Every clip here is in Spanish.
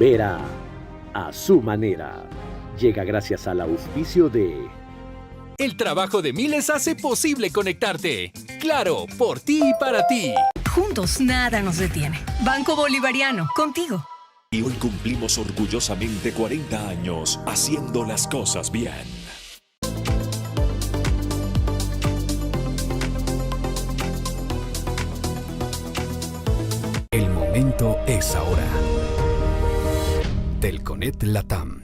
Verá a su manera. Llega gracias al auspicio de... El trabajo de miles hace posible conectarte. Claro, por ti y para ti. Juntos nada nos detiene. Banco Bolivariano, contigo. Y hoy cumplimos orgullosamente 40 años haciendo las cosas bien. El momento momento es ahora. Telconet Latam.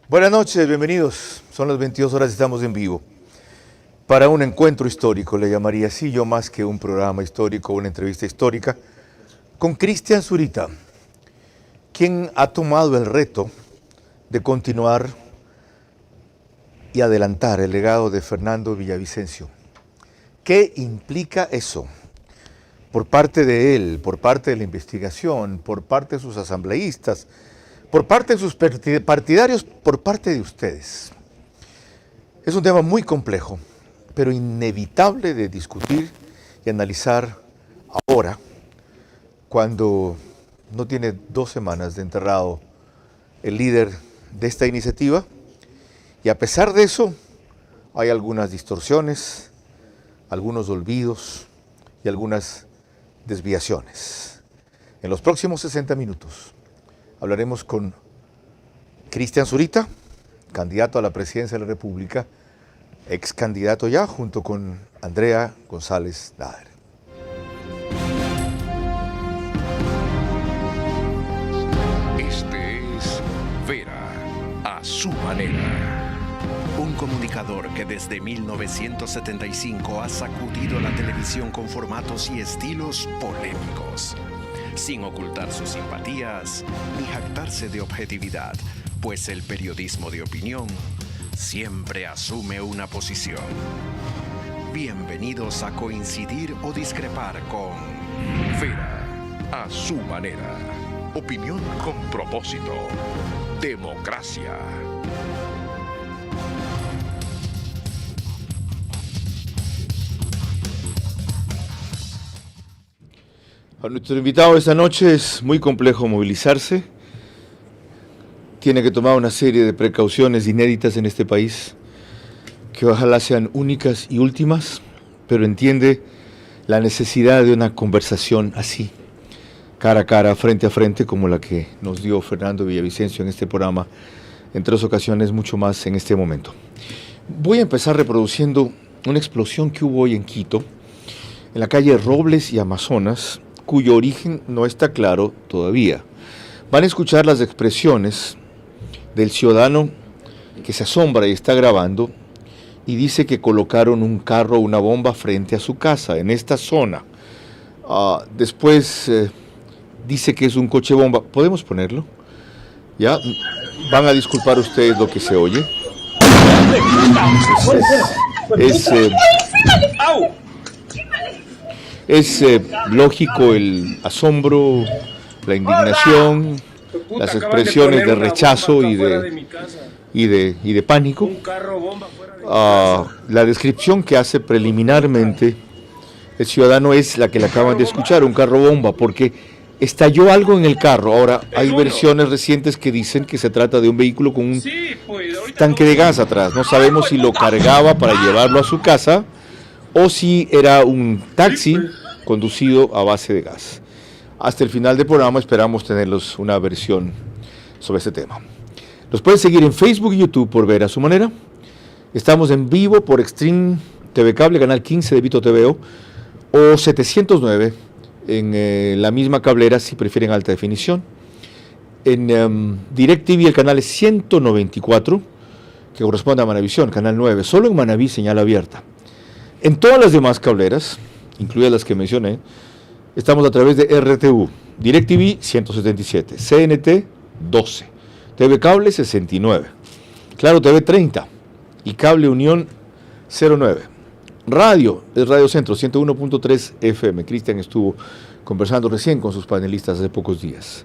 Buenas noches, bienvenidos. Son las 22 horas y estamos en vivo. Para un encuentro histórico, le llamaría así, yo más que un programa histórico, una entrevista histórica, con Cristian Zurita, quien ha tomado el reto de continuar y adelantar el legado de Fernando Villavicencio. ¿Qué implica eso? Por parte de él, por parte de la investigación, por parte de sus asambleístas, por parte de sus partidarios, por parte de ustedes. Es un tema muy complejo, pero inevitable de discutir y analizar ahora, cuando no tiene 2 semanas de enterrado el líder de esta iniciativa, y a pesar de eso, hay algunas distorsiones, algunos olvidos y algunas desviaciones. En los próximos 60 minutos hablaremos con Cristian Zurita, candidato a la presidencia de la República, ex candidato ya, junto con Andrea González Nader. Este es Vera a su manera. Un comunicador que desde 1975 ha sacudido la televisión con formatos y estilos polémicos, sin ocultar sus simpatías ni jactarse de objetividad, pues el periodismo de opinión siempre asume una posición. Bienvenidos a coincidir o discrepar con Vera a su manera. Opinión con propósito. Democracia. A nuestro invitado esta noche es muy complejo movilizarse. Tiene que tomar una serie de precauciones inéditas en este país, que ojalá sean únicas y últimas, pero entiende la necesidad de una conversación así, cara a cara, frente a frente, como la que nos dio Fernando Villavicencio en este programa, en 3 ocasiones, mucho más en este momento. Voy a empezar reproduciendo una explosión que hubo hoy en Quito, en la calle Robles y Amazonas, cuyo origen no está claro todavía. Van a escuchar las expresiones del ciudadano que se asombra y está grabando y dice que colocaron un carro, una bomba frente a su casa en esta zona. Después dice que es un coche bomba. ¿Podemos ponerlo? ¿Ya? Van a disculpar ustedes lo que se oye. Es lógico el asombro, la indignación, las expresiones de rechazo y de pánico. La descripción que hace preliminarmente el ciudadano es la que le acaban de escuchar, un carro bomba, porque estalló algo en el carro. Ahora, hay versiones recientes que dicen que se trata de un vehículo con un tanque de gas atrás. No sabemos si lo cargaba para llevarlo a su casa o si era un taxi conducido a base de gas. Hasta el final del programa esperamos tenerlos una versión sobre este tema. Nos pueden seguir en Facebook y YouTube por Ver a su manera. Estamos en vivo por Extreme TV Cable, canal 15 de Vito TVO, o 709 en la misma cablera si prefieren alta definición. En DirecTV el canal es 194, que corresponde a Manavisión, canal 9. Solo en Manaví señal abierta. En todas las demás cableras, incluidas las que mencioné, estamos a través de RTU, DirecTV 177, CNT 12, TV Cable 69, Claro TV 30 y Cable Unión 09. Radio, es Radio Centro 101.3 FM. Cristian estuvo conversando recién con sus panelistas hace pocos días.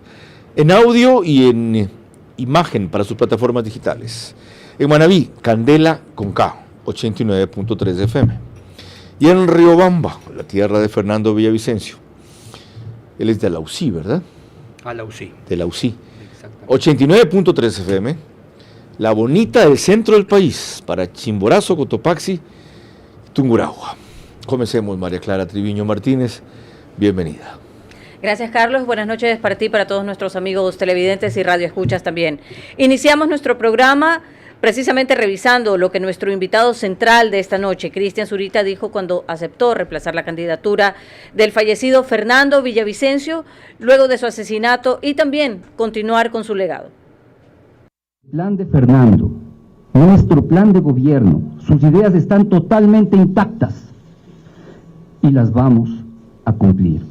En audio y en imagen para sus plataformas digitales. En Manaví, Candela con K, 89.3 FM. Y en Riobamba, la tierra de Fernando Villavicencio. Él es de la UCI, ¿verdad? A la UCI. De la UCI. 89.3 FM. La bonita del centro del país, para Chimborazo, Cotopaxi, Tungurahua. Comencemos, María Clara Triviño Martínez. Bienvenida. Gracias, Carlos. Buenas noches para ti, para todos nuestros amigos televidentes y radioescuchas también. Iniciamos nuestro programa Precisamente revisando lo que nuestro invitado central de esta noche, Cristian Zurita, dijo cuando aceptó reemplazar la candidatura del fallecido Fernando Villavicencio luego de su asesinato y también continuar con su legado. Plan de Fernando, nuestro plan de gobierno, sus ideas están totalmente intactas y las vamos a cumplir.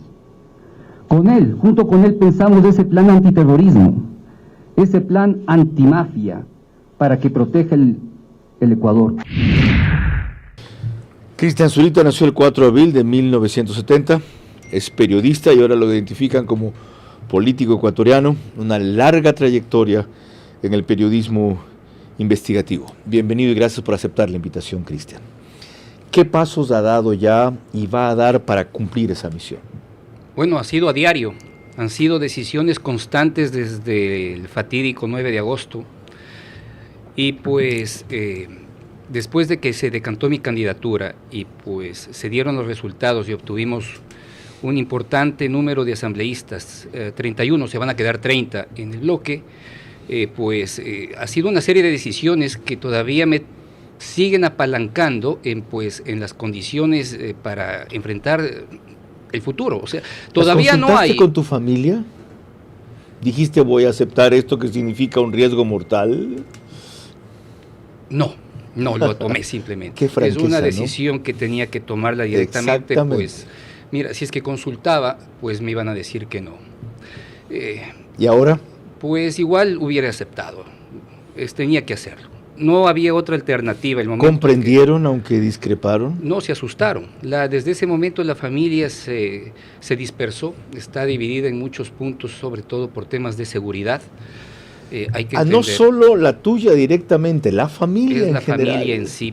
Junto con él pensamos ese plan antiterrorismo, ese plan antimafia para que proteja el Ecuador. Cristian Zurita nació el 4 de abril de 1970, es periodista y ahora lo identifican como político ecuatoriano, una larga trayectoria en el periodismo investigativo. Bienvenido y gracias por aceptar la invitación, Cristian. ¿Qué pasos ha dado ya y va a dar para cumplir esa misión? Bueno, ha sido a diario, han sido decisiones constantes desde el fatídico 9 de agosto y pues después de que se decantó mi candidatura y pues se dieron los resultados y obtuvimos un importante número de asambleístas, 31, se van a quedar 30 en el bloque, ha sido una serie de decisiones que todavía me siguen apalancando en las condiciones para enfrentar el futuro. O sea, todavía no hay. ¿Con tu familia? ¿Dijiste voy a aceptar esto que significa un riesgo mortal? No lo tomé simplemente. Qué franqueza, es una decisión, ¿no?, que tenía que tomarla directamente. Pues, mira, si es que consultaba, pues me iban a decir que no. ¿Y ahora? Pues igual hubiera aceptado. Tenía que hacerlo. No había otra alternativa. ¿Comprendieron aunque discreparon? No, se asustaron. Desde ese momento la familia se dispersó, está dividida en muchos puntos, sobre todo por temas de seguridad. Hay que entender, no solo la tuya directamente, la familia en general. Familia en sí,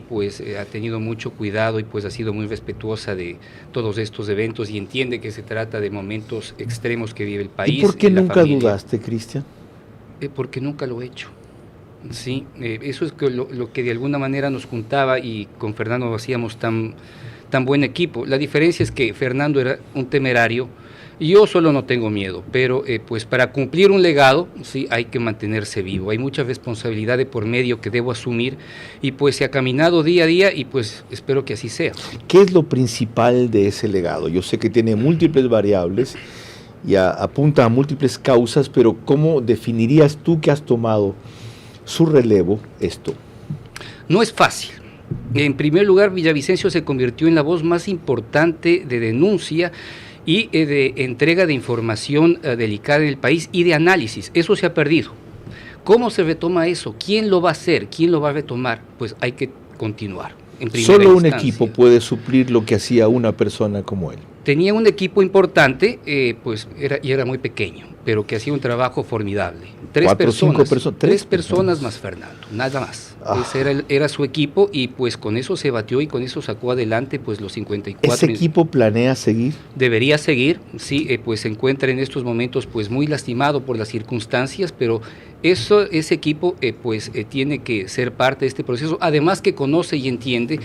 ha tenido mucho cuidado y pues ha sido muy respetuosa de todos estos eventos y entiende que se trata de momentos extremos que vive el país. ¿Y por qué nunca dudaste, Cristian? Porque nunca lo he hecho. Sí, eso es lo que de alguna manera nos juntaba y con Fernando hacíamos tan buen equipo. La diferencia es que Fernando era un temerario y yo solo no tengo miedo, pero pues para cumplir un legado sí hay que mantenerse vivo. Hay mucha responsabilidad de por medio que debo asumir y pues se ha caminado día a día y pues espero que así sea. ¿Qué es lo principal de ese legado? Yo sé que tiene múltiples variables y apunta a múltiples causas, pero ¿cómo definirías tú que has tomado su relevo esto? No es fácil. En primer lugar, Villavicencio se convirtió en la voz más importante de denuncia y de entrega de información delicada en el país y de análisis. Eso se ha perdido. ¿Cómo se retoma eso? ¿Quién lo va a hacer? ¿Quién lo va a retomar? Pues hay que continuar. Solo un equipo puede suplir lo que hacía una persona como él. Tenía un equipo importante, era muy pequeño, pero que hacía un trabajo formidable. Tres personas más Fernando, nada más. Ese era su equipo y pues con eso se batió y con eso sacó adelante pues los 54. ¿Ese equipo planea seguir? Debería seguir, sí, pues se encuentra en estos momentos pues muy lastimado por las circunstancias, pero ese equipo tiene que ser parte de este proceso, además que conoce y entiende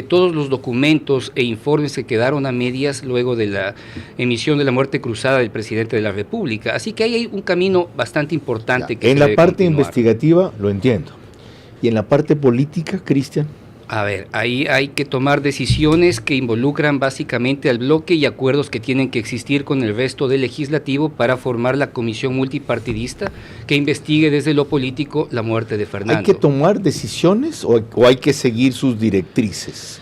todos los documentos e informes que quedaron a medias luego de la emisión de la muerte cruzada del presidente de la República, así que ahí hay un camino bastante importante que en la parte investigativa lo entiendo, y en la parte política, Cristian. A ver, ahí hay que tomar decisiones que involucran básicamente al bloque y acuerdos que tienen que existir con el resto del legislativo para formar la comisión multipartidista que investigue desde lo político la muerte de Fernando. ¿Hay que tomar decisiones o hay que seguir sus directrices?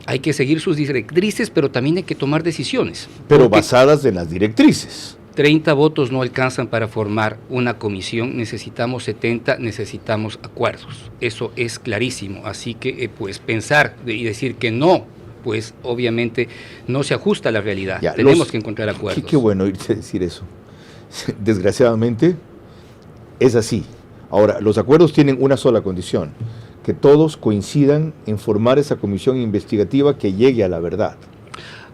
Hay que seguir sus directrices, pero también hay que tomar decisiones. Pero basadas en las directrices. 30 votos no alcanzan para formar una comisión, necesitamos 70, necesitamos acuerdos. Eso es clarísimo, así que pensar y decir que no, pues obviamente no se ajusta a la realidad. Tenemos que encontrar acuerdos. Qué bueno oírte decir eso. Desgraciadamente es así. Ahora, los acuerdos tienen una sola condición, que todos coincidan en formar esa comisión investigativa que llegue a la verdad.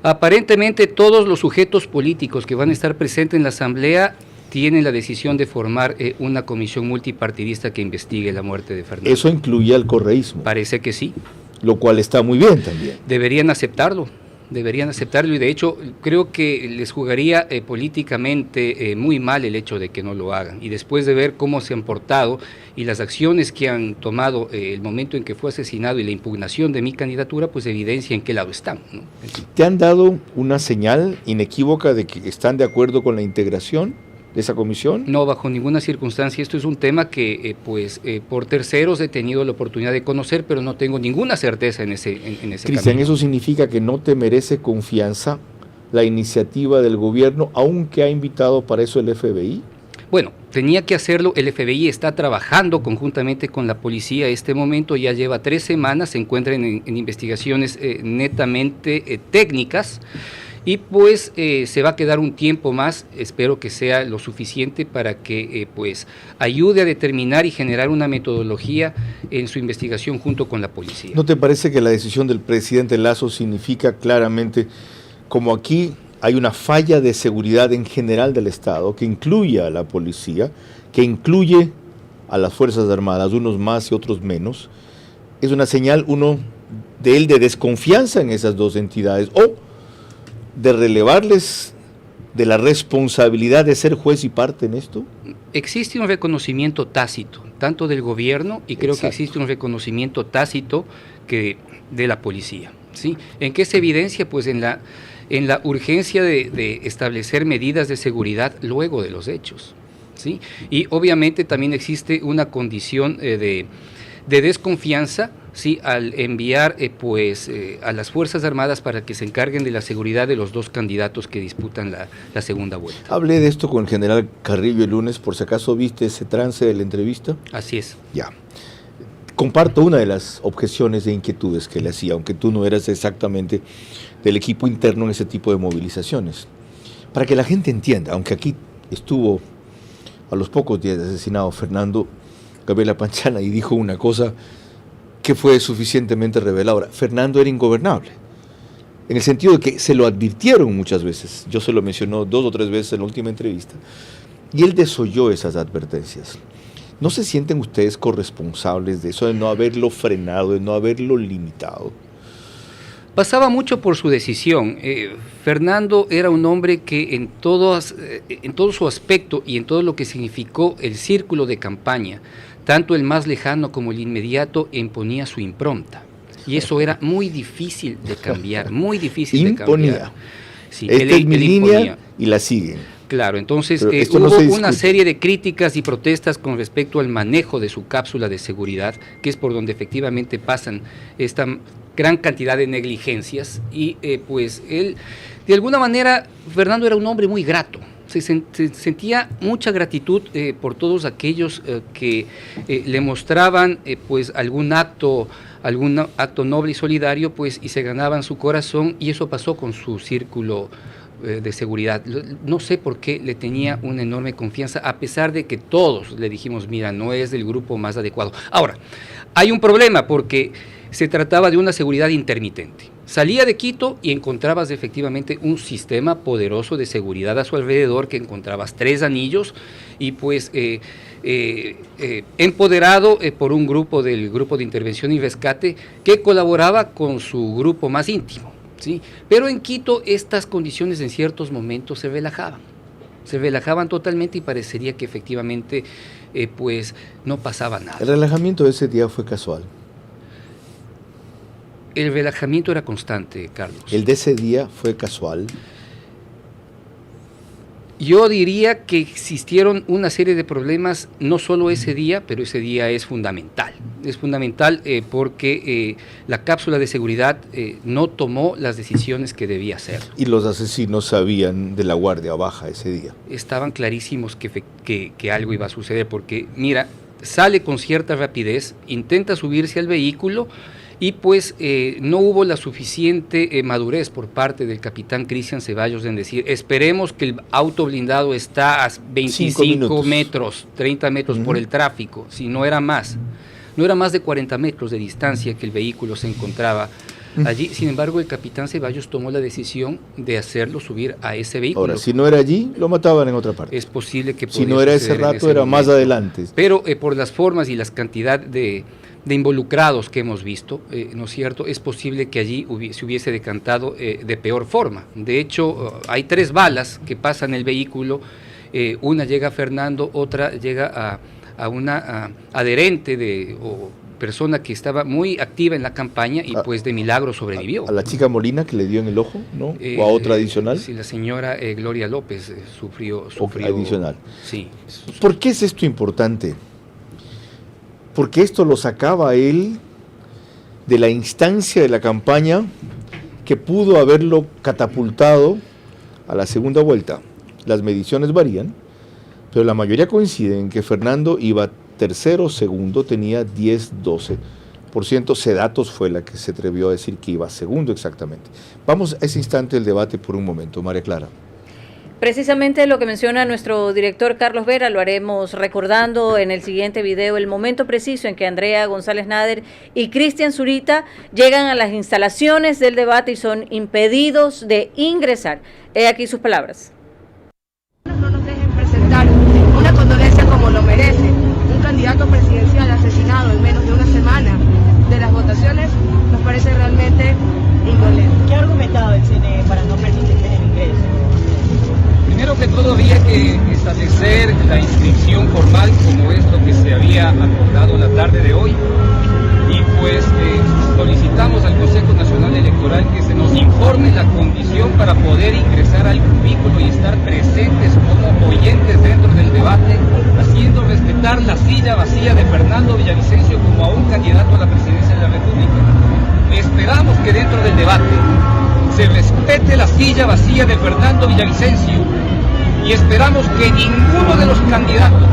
Aparentemente todos los sujetos políticos que van a estar presentes en la Asamblea tienen la decisión de formar una comisión multipartidista que investigue la muerte de Fernando. ¿Eso incluye al correísmo? Parece que sí. Lo cual está muy bien también. Deberían aceptarlo. deberían aceptarlo y de hecho creo que les jugaría políticamente muy mal el hecho de que no lo hagan. Y después de ver cómo se han portado y las acciones que han tomado el momento en que fue asesinado y la impugnación de mi candidatura, pues evidencia en qué lado están, ¿no? ¿Te han dado una señal inequívoca de que están de acuerdo con la integración de esa comisión? No, bajo ninguna circunstancia. Esto es un tema que por terceros he tenido la oportunidad de conocer, pero no tengo ninguna certeza en ese Cristian, camino. ¿eso significa que no te merece confianza la iniciativa del gobierno, aunque ha invitado para eso el FBI? Bueno, tenía que hacerlo, el FBI está trabajando conjuntamente con la policía este momento, ya lleva 3 semanas, se encuentra en investigaciones netamente técnicas, y pues se va a quedar un tiempo más, espero que sea lo suficiente para que pues ayude a determinar y generar una metodología en su investigación junto con la policía. ¿No te parece que la decisión del presidente Lasso significa claramente, como aquí hay una falla de seguridad en general del Estado, que incluye a la policía, que incluye a las Fuerzas Armadas, unos más y otros menos, es una señal de desconfianza en esas dos entidades, o de relevarles de la responsabilidad de ser juez y parte en esto? Existe un reconocimiento tácito, tanto del gobierno, y creo que existe un reconocimiento tácito de la policía, ¿sí? ¿En qué se evidencia? Pues en la urgencia de establecer medidas de seguridad luego de los hechos, ¿sí? Y obviamente también existe una condición de desconfianza, sí, al enviar a las Fuerzas Armadas para que se encarguen de la seguridad de los 2 candidatos que disputan la segunda vuelta. Hablé de esto con el general Carrillo el lunes, por si acaso viste ese trance de la entrevista. Así es. Ya. Comparto una de las objeciones e inquietudes que le hacía, aunque tú no eras exactamente del equipo interno en ese tipo de movilizaciones. Para que la gente entienda, aunque aquí estuvo a los pocos días de asesinado Fernando Gabriela Panchana y dijo una cosa que fue suficientemente reveladora. Fernando era ingobernable, en el sentido de que se lo advirtieron muchas veces. Yo se lo mencionó 2 o 3 veces en la última entrevista, y él desoyó esas advertencias. ¿No se sienten ustedes corresponsables de eso, de no haberlo frenado, de no haberlo limitado? Pasaba mucho por su decisión. Fernando era un hombre que en todo su aspecto y en todo lo que significó el círculo de campaña, tanto el más lejano como el inmediato, imponía su impronta. Y eso era muy difícil de cambiar, muy difícil de cambiar. Sí, esta es mi línea y la siguen. Claro, entonces hubo una serie de críticas y protestas con respecto al manejo de su cápsula de seguridad, que es por donde efectivamente pasan esta gran cantidad de negligencias, y pues él, de alguna manera, Fernando era un hombre muy grato. Se sentía mucha gratitud por todos aquellos que le mostraban pues algún acto noble y solidario, pues, y se ganaban su corazón, y eso pasó con su círculo de seguridad. No sé por qué le tenía una enorme confianza, a pesar de que todos le dijimos, mira, no es del grupo más adecuado. Ahora, hay un problema, porque se trataba de una seguridad intermitente. Salía de Quito y encontrabas efectivamente un sistema poderoso de seguridad a su alrededor, que encontrabas 3 anillos, y pues empoderado por un grupo del Grupo de Intervención y Rescate, que colaboraba con su grupo más íntimo, ¿sí? Pero en Quito estas condiciones en ciertos momentos se relajaban totalmente, y parecería que efectivamente pues no pasaba nada. ¿El relajamiento de ese día fue casual? El relajamiento era constante, Carlos. ¿El de ese día fue casual? Yo diría que existieron una serie de problemas, no solo ese día, pero ese día es fundamental. Es fundamental porque la cápsula de seguridad no tomó las decisiones que debía hacer. ¿Y los asesinos sabían de la guardia baja ese día? Estaban clarísimos que algo iba a suceder, porque mira, sale con cierta rapidez, intenta subirse al vehículo, y pues no hubo la suficiente madurez por parte del capitán Cristian Ceballos en decir, esperemos que el auto blindado está a 25 metros, 30 metros por el tráfico, si no era más. No era más de 40 metros de distancia que el vehículo se encontraba allí. Sin embargo, el capitán Ceballos tomó la decisión de hacerlo subir a ese vehículo. Ahora, si no era allí, lo mataban en otra parte. Es posible que si no era ese rato, era más adelante. Pero por las formas y las cantidad de involucrados que hemos visto, ¿no es cierto? Es posible que allí se hubiese decantado de peor forma. De hecho, hay 3 balas que pasan el vehículo, una llega a Fernando, otra llega a una adherente o persona que estaba muy activa en la campaña y pues de milagro sobrevivió. ¿A la chica Molina que le dio en el ojo, no? ¿O a otra adicional? Sí, la señora Gloria López sufrió adicional. Sí. ¿Por qué es esto importante? Porque esto lo sacaba él de la instancia de la campaña que pudo haberlo catapultado a la segunda vuelta. Las mediciones varían, pero la mayoría coinciden en que Fernando iba tercero, segundo, tenía 10-12%. Sedatos fue la que se atrevió a decir que iba segundo exactamente. Vamos a ese instante del debate por un momento, María Clara. Precisamente lo que menciona nuestro director Carlos Vera, lo haremos recordando en el siguiente video, el momento preciso en que Andrea González Nader y Cristian Zurita llegan a las instalaciones del debate y son impedidos de ingresar. He aquí sus palabras. No nos dejen presentar una condolencia como lo merece. Un candidato presidencial asesinado en menos de una semana de las votaciones nos parece realmente indolente. ¿Qué ha argumentado el CNE para no permitir el ingreso? Primero que todo había que establecer la inscripción formal como es lo que se había acordado la tarde de hoy y pues solicitamos al Consejo Nacional Electoral que se nos informe la condición para poder ingresar al cubículo y estar presentes como oyentes dentro del debate, haciendo respetar la silla vacía de Fernando Villavicencio como a un candidato a la presidencia de la República. Esperamos que dentro del debate se respete la silla vacía de Fernando Villavicencio y esperamos que ninguno de los candidatos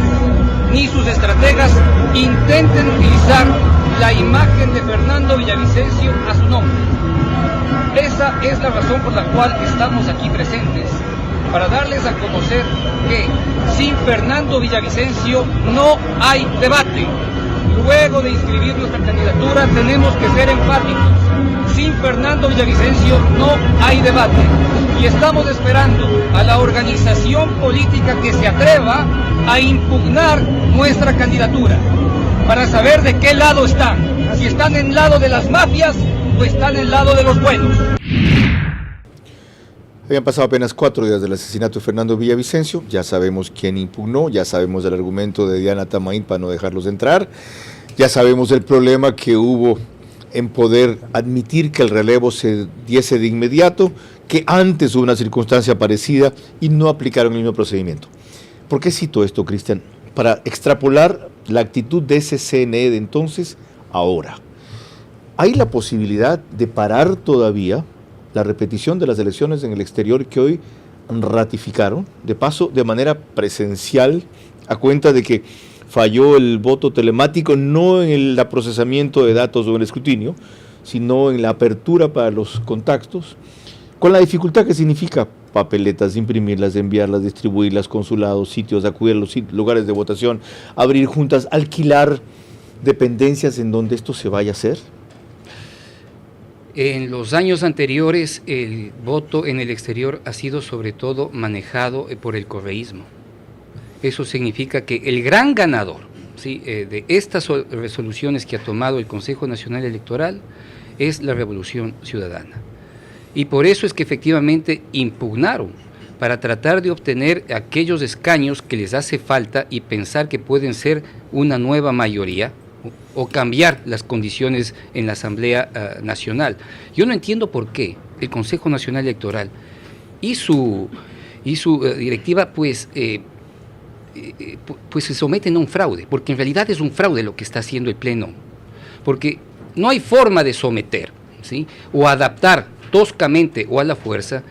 ni sus estrategas intenten utilizar la imagen de Fernando Villavicencio a su nombre. Esa es la razón por la cual estamos aquí presentes, para darles a conocer que sin Fernando Villavicencio no hay debate. Luego de inscribir nuestra candidatura tenemos que ser enfáticos. Sin Fernando Villavicencio no hay debate. Y estamos esperando a la organización política que se atreva a impugnar nuestra candidatura, para saber de qué lado están. Si están en el lado de las mafias o están en el lado de los buenos. Habían pasado apenas 4 días del asesinato de Fernando Villavicencio, ya sabemos quién impugnó, ya sabemos el argumento de Diana Tamaín para no dejarlos entrar, ya sabemos el problema que hubo en poder admitir que el relevo se diese de inmediato, que antes hubo una circunstancia parecida y no aplicaron el mismo procedimiento. ¿Por qué cito esto, Cristian? Para extrapolar la actitud de ese CNE de entonces, ahora. Hay la posibilidad de parar todavía la repetición de las elecciones en el exterior que hoy ratificaron, de paso de manera presencial, a cuenta de que falló el voto telemático, no en el procesamiento de datos o en el escrutinio, sino en la apertura para los contactos, con la dificultad que significa papeletas, imprimirlas, enviarlas, distribuirlas, consulados, sitios, acudir a los lugares de votación, abrir juntas, alquilar dependencias en donde esto se vaya a hacer. En los años anteriores el voto en el exterior ha sido sobre todo manejado por el correísmo. Eso significa que el gran ganador, ¿sí?, de estas resoluciones que ha tomado el Consejo Nacional Electoral es la Revolución Ciudadana. Y por eso es que efectivamente impugnaron para tratar de obtener aquellos escaños que les hace falta y pensar que pueden ser una nueva mayoría o cambiar las condiciones en la Asamblea Nacional. Yo no entiendo por qué el Consejo Nacional Electoral y su directiva pues se someten a un fraude, porque en realidad es un fraude lo que está haciendo el Pleno, porque no hay forma de someter, ¿sí?, o adaptar toscamente o a la fuerza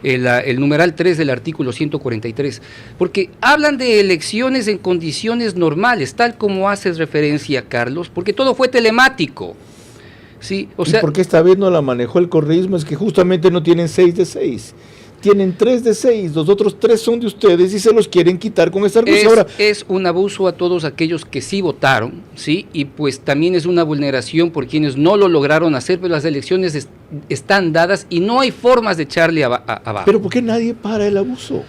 el numeral 3 del artículo 143, porque hablan de elecciones en condiciones normales, tal como haces referencia, Carlos, porque todo fue telemático. Sí, o sea, ¿y por qué esta vez no la manejó el correísmo? Es que justamente no tienen 6 de 6, tienen 3 de 6, los otros 3 son de ustedes y se los quieren quitar con esta argucia. Ahora, es un abuso a todos aquellos que sí votaron, ¿sí? Y pues también es una vulneración por quienes no lo lograron hacer, pero las elecciones están dadas y no hay formas de echarle abajo. Pero ¿por qué nadie para el abuso?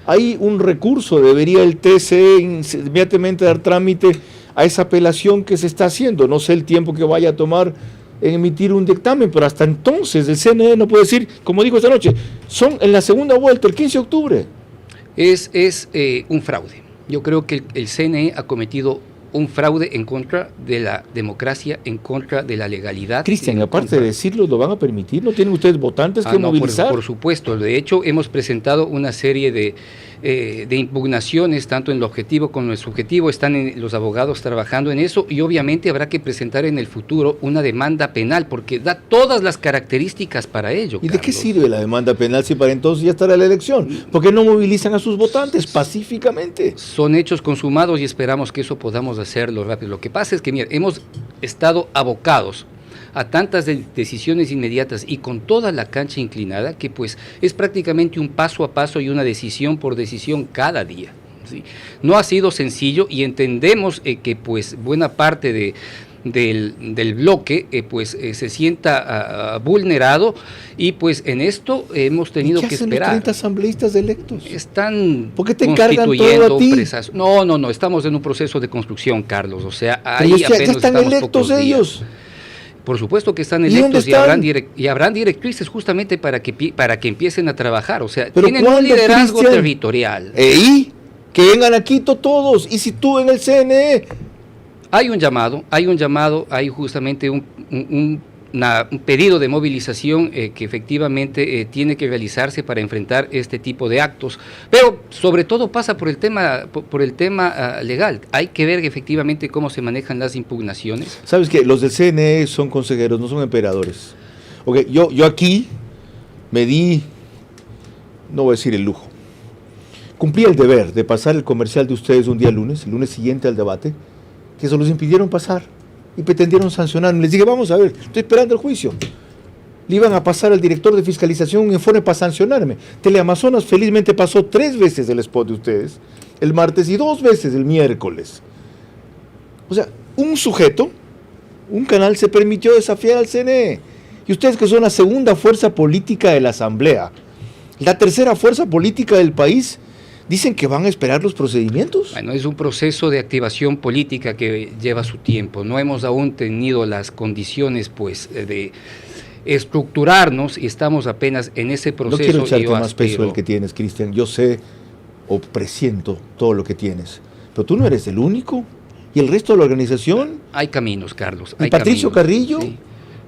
Hay un recurso, debería el TCE inmediatamente dar trámite a esa apelación que se está haciendo. No sé el tiempo que vaya a tomar en emitir un dictamen, pero hasta entonces el CNE no puede decir, como dijo esta noche, son en la segunda vuelta, el 15 de octubre. Es un fraude. Yo creo que el CNE ha cometido un fraude en contra de la democracia, en contra de la legalidad. Cristian, aparte de decirlo, ¿lo van a permitir? ¿No tienen ustedes votantes que movilizar? Por supuesto. De hecho, hemos presentado una serie de impugnaciones, tanto en el objetivo como en el subjetivo. Están los abogados trabajando en eso y obviamente habrá que presentar en el futuro una demanda penal porque da todas las características para ello. ¿Y de qué sirve la demanda penal si para entonces ya estará la elección? ¿Por qué no movilizan a sus votantes pacíficamente? Son hechos consumados y esperamos que eso podamos hacerlo rápido. Lo que pasa es que, mira, hemos estado abocados a tantas decisiones inmediatas y con toda la cancha inclinada que pues es prácticamente un paso a paso y una decisión por decisión cada día, ¿sí? No ha sido sencillo y entendemos que pues buena parte del bloque se sienta vulnerado y pues en esto hemos tenido que esperar. ¿Qué hacen los 30 asambleístas electos? Están ¿Por qué te encargan todo a ti? Presas. No, estamos en un proceso de construcción, Carlos, o sea, ahí ya están electos ellos. Días. Por supuesto que están electos y habrán directrices justamente para que empiecen a trabajar, o sea, tienen un liderazgo territorial. ¿Y? Que vengan a Quito todos, y si tú en el CNE. Hay un llamado, hay justamente un pedido de movilización que efectivamente tiene que realizarse para enfrentar este tipo de actos, pero sobre todo pasa por el tema legal. Hay que ver efectivamente cómo se manejan las impugnaciones. ¿Sabes qué? Los del CNE son consejeros, no son emperadores. Okay, yo aquí me di, no voy a decir el lujo, cumplí el deber de pasar el comercial de ustedes un día el lunes siguiente al debate, que se los impidieron pasar y pretendieron sancionarme. Les dije, vamos a ver, estoy esperando el juicio. Le iban a pasar al director de fiscalización un informe para sancionarme. Teleamazonas felizmente pasó 3 veces el spot de ustedes, el martes, y 2 veces el miércoles. O sea, un sujeto, un canal se permitió desafiar al CNE. Y ustedes, que son la segunda fuerza política de la Asamblea, la tercera fuerza política del país, dicen que van a esperar los procedimientos. Bueno, es un proceso de activación política que lleva su tiempo. No hemos aún tenido las condiciones, pues, de estructurarnos y estamos apenas en ese proceso. No quiero echarte más peso del que tienes, Cristian. Yo sé o presiento todo lo que tienes, pero tú no eres el único. ¿Y el resto de la organización? Hay caminos, Carlos. ¿Y Patricio Carrillo? Sí.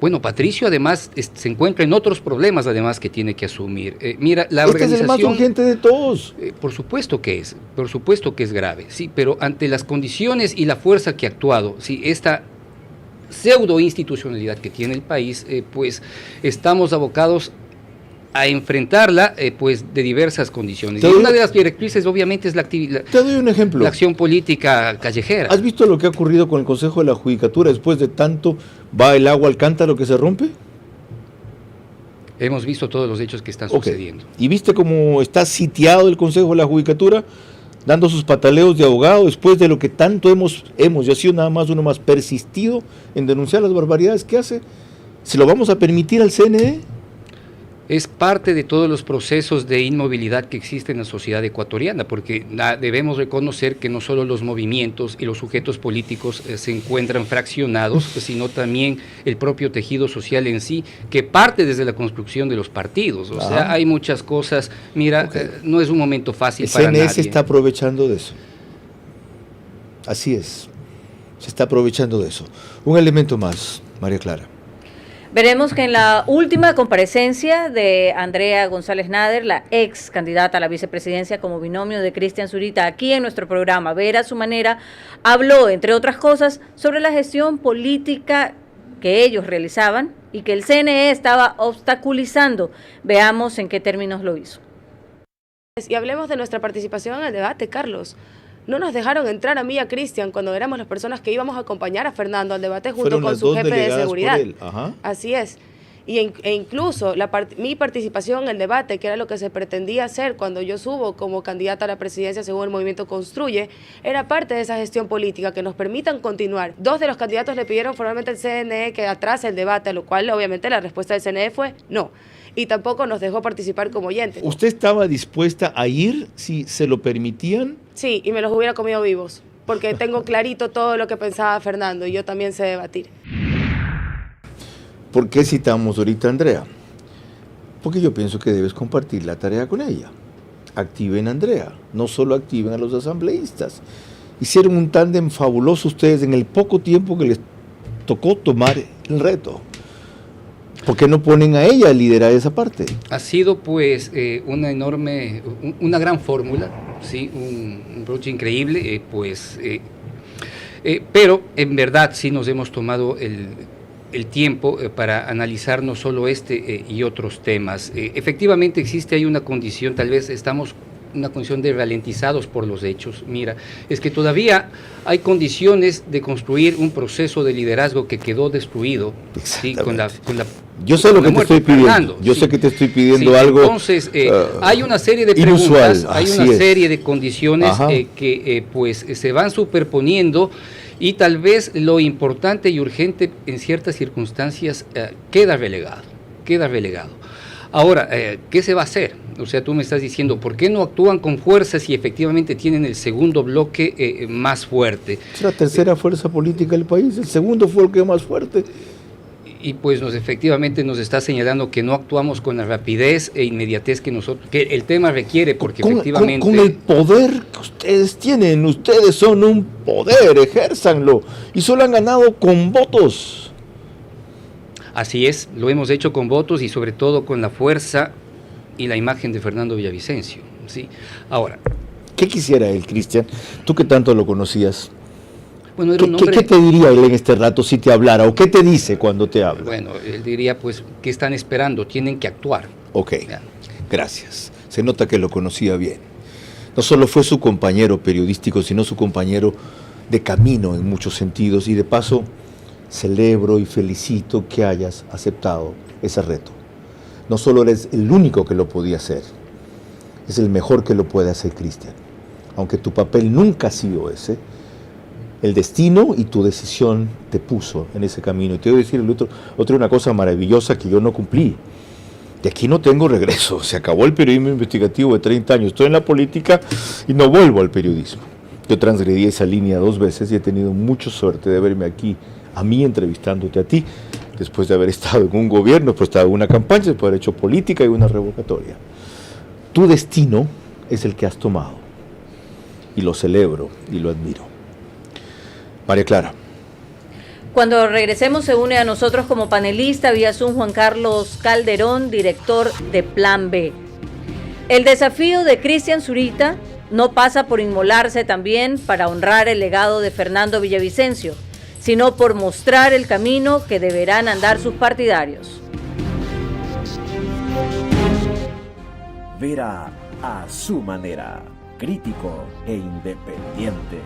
Bueno, Patricio además se encuentra en otros problemas además que tiene que asumir. Mira, la organización... Este es el más urgente de todos. Por supuesto que es grave, sí, pero ante las condiciones y la fuerza que ha actuado, sí, esta pseudo institucionalidad que tiene el país, pues estamos abocados a enfrentarla pues de diversas condiciones. Y una de las directrices obviamente es la actividad. Te doy un ejemplo. La acción política callejera. ¿Has visto lo que ha ocurrido con el Consejo de la Judicatura después de tanto va el agua al cántaro que se rompe? Hemos visto todos los hechos que están sucediendo. ¿Y viste cómo está sitiado el Consejo de la Judicatura, dando sus pataleos de abogado después de lo que tanto hemos y ha sido nada más uno más persistido en denunciar las barbaridades que hace? ¿Se lo vamos a permitir al CNE? Es parte de todos los procesos de inmovilidad que existen en la sociedad ecuatoriana, porque debemos reconocer que no solo los movimientos y los sujetos políticos se encuentran fraccionados, sino también el propio tejido social en sí, que parte desde la construcción de los partidos. O sea, hay muchas cosas. Mira, no es un momento fácil para nadie. El CNE se está aprovechando de eso. Así es. Se está aprovechando de eso. Un elemento más, María Clara. Veremos que en la última comparecencia de Andrea González Nader, la ex candidata a la vicepresidencia como binomio de Cristian Zurita, aquí en nuestro programa Ver a su manera, habló, entre otras cosas, sobre la gestión política que ellos realizaban y que el CNE estaba obstaculizando. Veamos en qué términos lo hizo. Y hablemos de nuestra participación en el debate, Carlos. No nos dejaron entrar a mí y a Cristian cuando éramos las personas que íbamos a acompañar a Fernando al debate junto con su jefe de seguridad. Así es. E incluso mi participación en el debate, que era lo que se pretendía hacer cuando yo subo como candidata a la presidencia según el Movimiento Construye, era parte de esa gestión política que nos permitan continuar. 2 de los candidatos le pidieron formalmente al CNE que atrase el debate, a lo cual obviamente la respuesta del CNE fue no. Y tampoco nos dejó participar como oyentes. ¿Usted estaba dispuesta a ir si se lo permitían? Sí, y me los hubiera comido vivos. porque tengo clarito todo lo que pensaba Fernando y yo también sé debatir. ¿Por qué citamos ahorita a Andrea? Porque yo pienso que debes compartir la tarea con ella. Activen a Andrea, no solo activen a los asambleístas. Hicieron un tándem fabuloso ustedes en el poco tiempo que les tocó tomar el reto. ¿Por qué no ponen a ella a liderar esa parte? Ha sido pues una gran fórmula, ¿sí? un broche increíble, pero en verdad sí nos hemos tomado el tiempo para analizar no solo este y otros temas. Efectivamente existe ahí una condición, tal vez estamos en una condición de ralentizados por los hechos. Mira, es que todavía hay condiciones de construir un proceso de liderazgo que quedó destruido, ¿sí? con la yo sé lo que te estoy pidiendo, yo sé que te estoy pidiendo algo. Entonces, hay una serie de inusual, preguntas, hay una serie de condiciones que pues se van superponiendo y tal vez lo importante y urgente en ciertas circunstancias queda relegado. Ahora, ¿qué se va a hacer? O sea, tú me estás diciendo, ¿por qué no actúan con fuerza si efectivamente tienen el segundo bloque más fuerte? Es la tercera fuerza política del país, el segundo fue el que más fuerte. Y pues efectivamente nos está señalando que no actuamos con la rapidez e inmediatez que el tema requiere, porque efectivamente... Con el poder que ustedes tienen, ustedes son un poder, ejérzanlo, y solo han ganado con votos. Así es, lo hemos hecho con votos y sobre todo con la fuerza y la imagen de Fernando Villavicencio, ¿sí? Ahora... ¿Qué quisiera él, Cristian? Tú que tanto lo conocías... Bueno, era un hombre... ¿Qué te diría él en este rato si te hablara? ¿O qué te dice cuando te habla? Bueno, él diría, pues, ¿qué están esperando? Tienen que actuar. Ok, gracias. Se nota que lo conocía bien. No solo fue su compañero periodístico, sino su compañero de camino en muchos sentidos. Y de paso, celebro y felicito que hayas aceptado ese reto. No solo eres el único que lo podía hacer, es el mejor que lo puede hacer Cristian. Aunque tu papel nunca ha sido ese, el destino y tu decisión te puso en ese camino. Y te voy a decir una cosa maravillosa que yo no cumplí. De aquí no tengo regreso. Se acabó el periodismo investigativo de 30 años. Estoy en la política y no vuelvo al periodismo. Yo transgredí esa línea 2 veces y he tenido mucha suerte de verme aquí, a mí entrevistándote a ti, después de haber estado en un gobierno, después de haber estado en una campaña, después de haber hecho política y una revocatoria. Tu destino es el que has tomado. Y lo celebro y lo admiro. María Clara. Cuando regresemos se une a nosotros como panelista vía Zoom Juan Carlos Calderón, director de Plan B. El desafío de Cristian Zurita no pasa por inmolarse también para honrar el legado de Fernando Villavicencio, sino por mostrar el camino que deberán andar sus partidarios. Vera a su manera, crítico e independiente.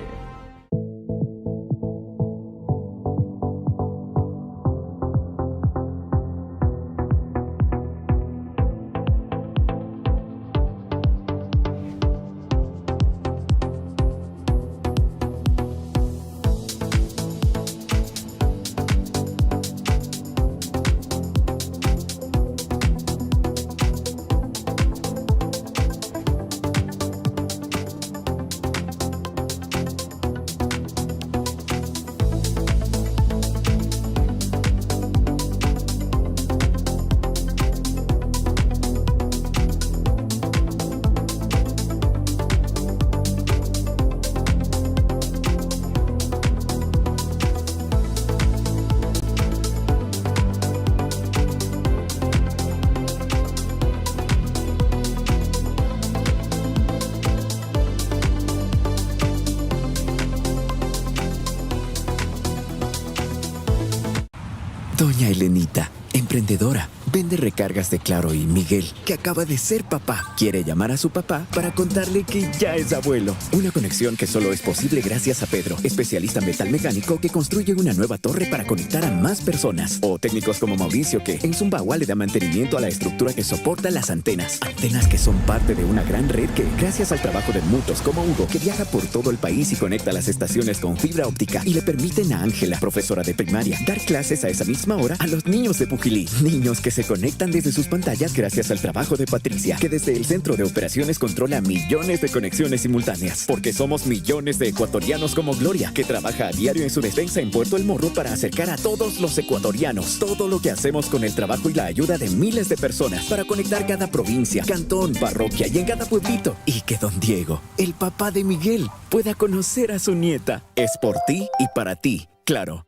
Doña Elenita, emprendedora, vende recargas de Claro, y Miguel, que acaba de ser papá, quiere llamar a su papá para contarle que ya es abuelo. Una conexión que solo es posible gracias a Pedro, especialista en metal mecánico que construye una nueva torre para conectar a más personas. O técnicos como Mauricio que en Zumbagua le da mantenimiento a la estructura que soporta las antenas. Antenas que son parte de una gran red que, gracias al trabajo de mutuos como Hugo, que viaja por todo el país y conecta las estaciones con fibra óptica, y le permiten a Ángela, profesora de primaria, dar clases a esa misma hora a los niños de Pujilí. Niños que se se conectan desde sus pantallas gracias al trabajo de Patricia, que desde el centro de operaciones controla millones de conexiones simultáneas. Porque somos millones de ecuatorianos como Gloria, que trabaja a diario en su despensa en Puerto El Morro para acercar a todos los ecuatorianos todo lo que hacemos con el trabajo y la ayuda de miles de personas para conectar cada provincia, cantón, parroquia y en cada pueblito. Y que don Diego, el papá de Miguel, pueda conocer a su nieta. Es por ti y para ti, Claro.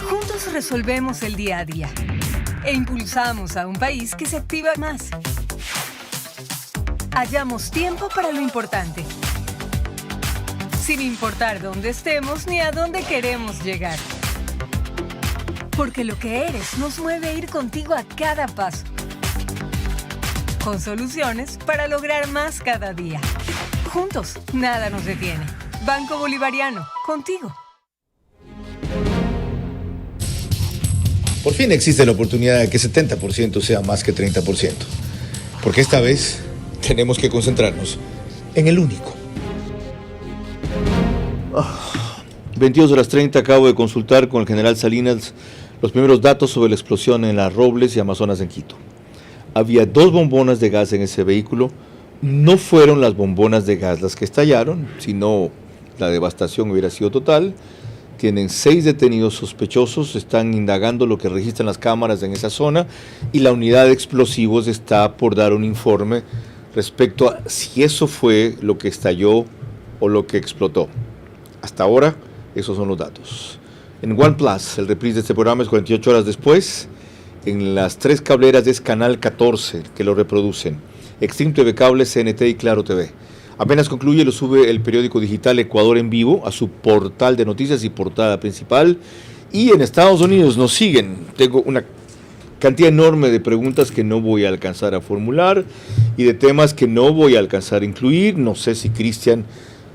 Juntos resolvemos el día a día e impulsamos a un país que se activa más. Hallamos tiempo para lo importante, sin importar dónde estemos ni a dónde queremos llegar. Porque lo que eres nos mueve a ir contigo a cada paso, con soluciones para lograr más cada día. Juntos, nada nos detiene. Banco Bolivariano, contigo. Por fin existe la oportunidad de que 70% sea más que 30%. Porque esta vez tenemos que concentrarnos en el único. 22:30 acabo de consultar con el general Salinas los primeros datos sobre la explosión en Las Robles y Amazonas en Quito. Había 2 bombonas de gas en ese vehículo. No fueron las bombonas de gas las que estallaron, sino la devastación hubiera sido total. Tienen 6 detenidos sospechosos, están indagando lo que registran las cámaras en esa zona y la unidad de explosivos está por dar un informe respecto a si eso fue lo que estalló o lo que explotó. Hasta ahora, esos son los datos. En OnePlus, el reprise de este programa es 48 horas después. En las 3 cableras es Canal 14 que lo reproducen. Extreme TV Cable, CNT y Claro TV. Apenas concluye, lo sube el periódico digital Ecuador en Vivo a su portal de noticias y portada principal. Y en Estados Unidos nos siguen. Tengo una cantidad enorme de preguntas que no voy a alcanzar a formular y de temas que no voy a alcanzar a incluir. No sé si Cristian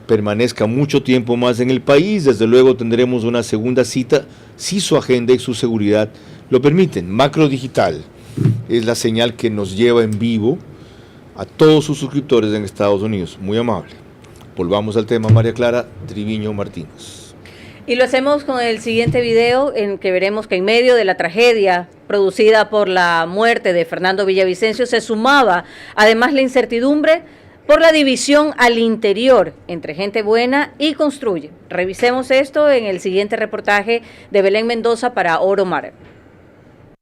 permanezca mucho tiempo más en el país. Desde luego tendremos una segunda cita si su agenda y su seguridad lo permiten. Macro Digital es la señal que nos lleva en vivo a todos sus suscriptores en Estados Unidos. Muy amable. Volvamos al tema, María Clara Triviño Martínez. Y lo hacemos con el siguiente video en que veremos que en medio de la tragedia producida por la muerte de Fernando Villavicencio se sumaba además la incertidumbre por la división al interior entre gente buena y Construye. Revisemos esto en el siguiente reportaje de Belén Mendoza para Oro Mar.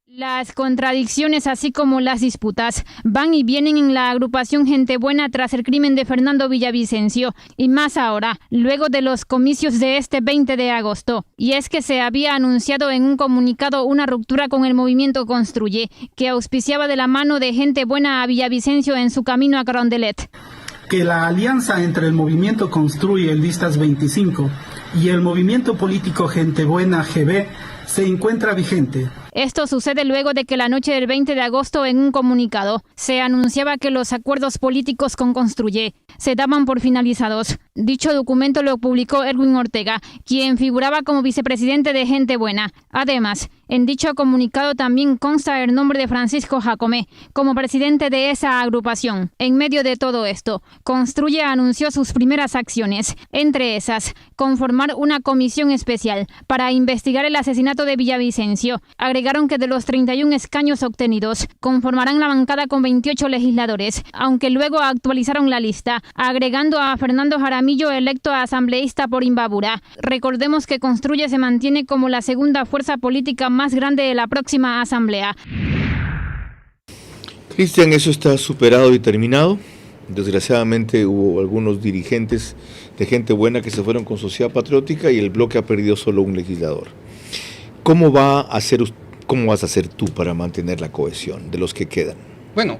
Las contradicciones, así como las disputas, van y vienen en la agrupación Gente Buena tras el crimen de Fernando Villavicencio, y más ahora, luego de los comicios de este 20 de agosto. Y es que se había anunciado en un comunicado una ruptura con el movimiento Construye, que auspiciaba de la mano de Gente Buena a Villavicencio en su camino a Carondelet. Que la alianza entre el movimiento Construye el Listas 25 y el movimiento político Gente Buena GB se encuentra vigente. Esto sucede luego de que la noche del 20 de agosto en un comunicado se anunciaba que los acuerdos políticos con Construye se daban por finalizados. Dicho documento lo publicó Erwin Ortega, quien figuraba como vicepresidente de Gente Buena. Además, en dicho comunicado también consta el nombre de Francisco Jacome como presidente de esa agrupación. En medio de todo esto, Construye anunció sus primeras acciones, entre esas, conformar una comisión especial para investigar el asesinato de Villavicencio. Agregaron que de los 31 escaños obtenidos, conformarán la bancada con 28 legisladores, aunque luego actualizaron la lista, agregando a Fernando Jaramillo, electo asambleísta por Imbabura. Recordemos que Construye se mantiene como la segunda fuerza política más grande de la próxima asamblea. Cristian, eso está superado y terminado. Desgraciadamente hubo algunos dirigentes de Gente Buena que se fueron con Sociedad Patriótica y el bloque ha perdido solo un legislador. ¿Cómo vas a hacer tú para mantener la cohesión de los que quedan? Bueno,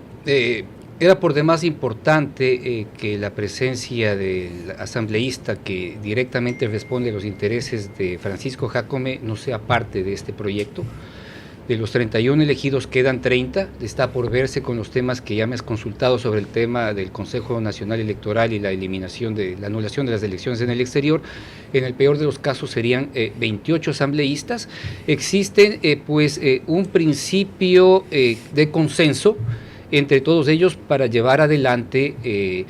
era por demás importante que la presencia del asambleísta que directamente responde a los intereses de Francisco Jacome no sea parte de este proyecto. De los 31 elegidos quedan 30, está por verse con los temas que ya me has consultado sobre el tema del Consejo Nacional Electoral y la eliminación de la anulación de las elecciones en el exterior. En el peor de los casos serían 28 asambleístas. Existe un principio de consenso entre todos ellos para llevar adelante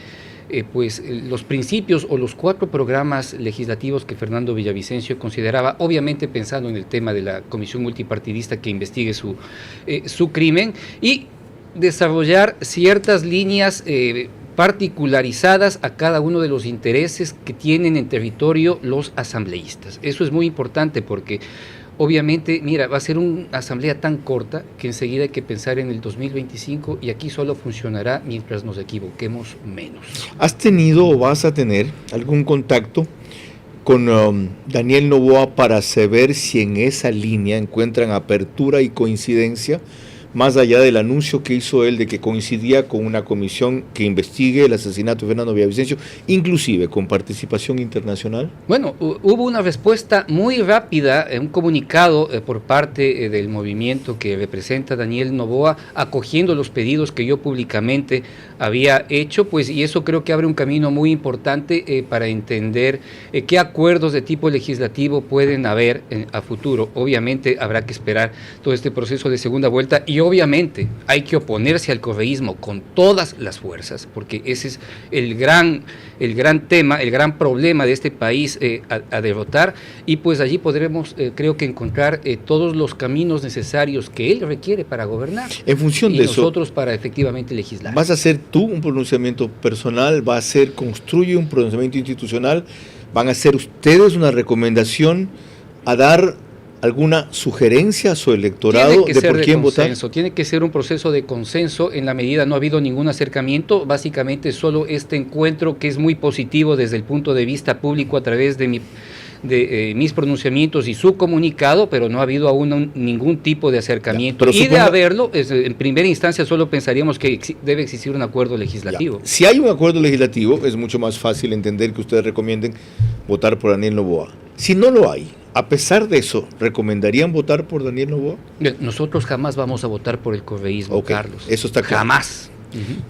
pues los principios o los 4 programas legislativos que Fernando Villavicencio consideraba, obviamente pensando en el tema de la comisión multipartidista que investigue su crimen, y desarrollar ciertas líneas particularizadas a cada uno de los intereses que tienen en territorio los asambleístas. Eso es muy importante porque obviamente, mira, va a ser una asamblea tan corta que enseguida hay que pensar en el 2025 y aquí solo funcionará mientras nos equivoquemos menos. ¿Has tenido o vas a tener algún contacto con Daniel Noboa para saber si en esa línea encuentran apertura y coincidencia, más allá del anuncio que hizo él de que coincidía con una comisión que investigue el asesinato de Fernando Villavicencio, inclusive con participación internacional? Bueno, hubo una respuesta muy rápida, un comunicado por parte del movimiento que representa Daniel Noboa, acogiendo los pedidos que yo públicamente había hecho, pues, y eso creo que abre un camino muy importante para entender qué acuerdos de tipo legislativo pueden haber a futuro. Obviamente habrá que esperar todo este proceso de segunda vuelta y obviamente hay que oponerse al correísmo con todas las fuerzas, porque ese es el gran tema, el gran problema de este país a derrotar, y pues allí podremos, creo que encontrar todos los caminos necesarios que él requiere para gobernar. En función de eso, nosotros para efectivamente legislar. ¿Vas a hacer tú un pronunciamiento personal? ¿Va a ser construye un pronunciamiento institucional? ¿Van a hacer ustedes una recomendación a dar alguna sugerencia a su electorado de por quién votar? Tiene que ser un proceso de consenso. En la medida no ha habido ningún acercamiento, básicamente solo este encuentro que es muy positivo desde el punto de vista público a través de mis pronunciamientos y su comunicado, pero no ha habido aún ningún tipo de acercamiento. De haberlo, en primera instancia solo pensaríamos que debe existir un acuerdo legislativo. Si hay un acuerdo legislativo, es mucho más fácil entender que ustedes recomienden votar por Daniel Noboa. Si no lo hay, a pesar de eso, ¿recomendarían votar por Daniel Noboa? Nosotros jamás vamos a votar por el correísmo, Carlos. Eso está claro. Jamás.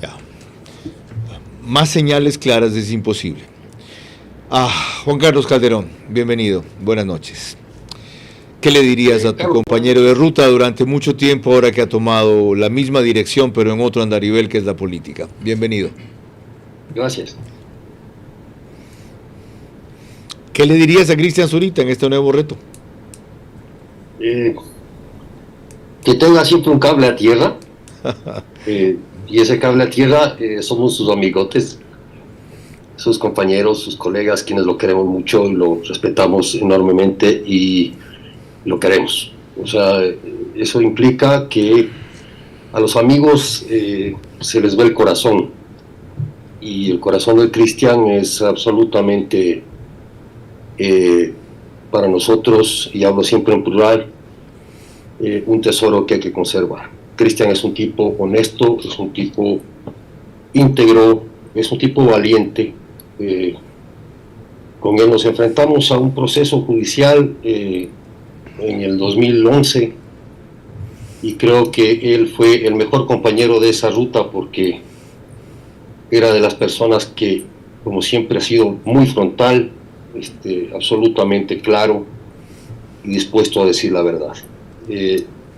Ya. Más señales claras es imposible. Juan Carlos Calderón, bienvenido, buenas noches. ¿Qué le dirías a tu compañero de ruta durante mucho tiempo, ahora que ha tomado la misma dirección, pero en otro andarivel que es la política? Bienvenido. Gracias. ¿Qué le dirías a Cristian Zurita en este nuevo reto? Que tenga siempre un cable a tierra, y ese cable a tierra somos sus amigotes, sus compañeros, sus colegas, quienes lo queremos mucho y lo respetamos enormemente y lo queremos. O sea, eso implica que a los amigos se les ve el corazón, y el corazón del Cristian es absolutamente para nosotros, y hablo siempre en plural, un tesoro que hay que conservar. Cristian es un tipo honesto, es un tipo íntegro, es un tipo valiente. Con él nos enfrentamos a un proceso judicial en el 2011, y creo que él fue el mejor compañero de esa ruta, porque era de las personas que, como siempre, ha sido muy frontal, absolutamente claro y dispuesto a decir la verdad.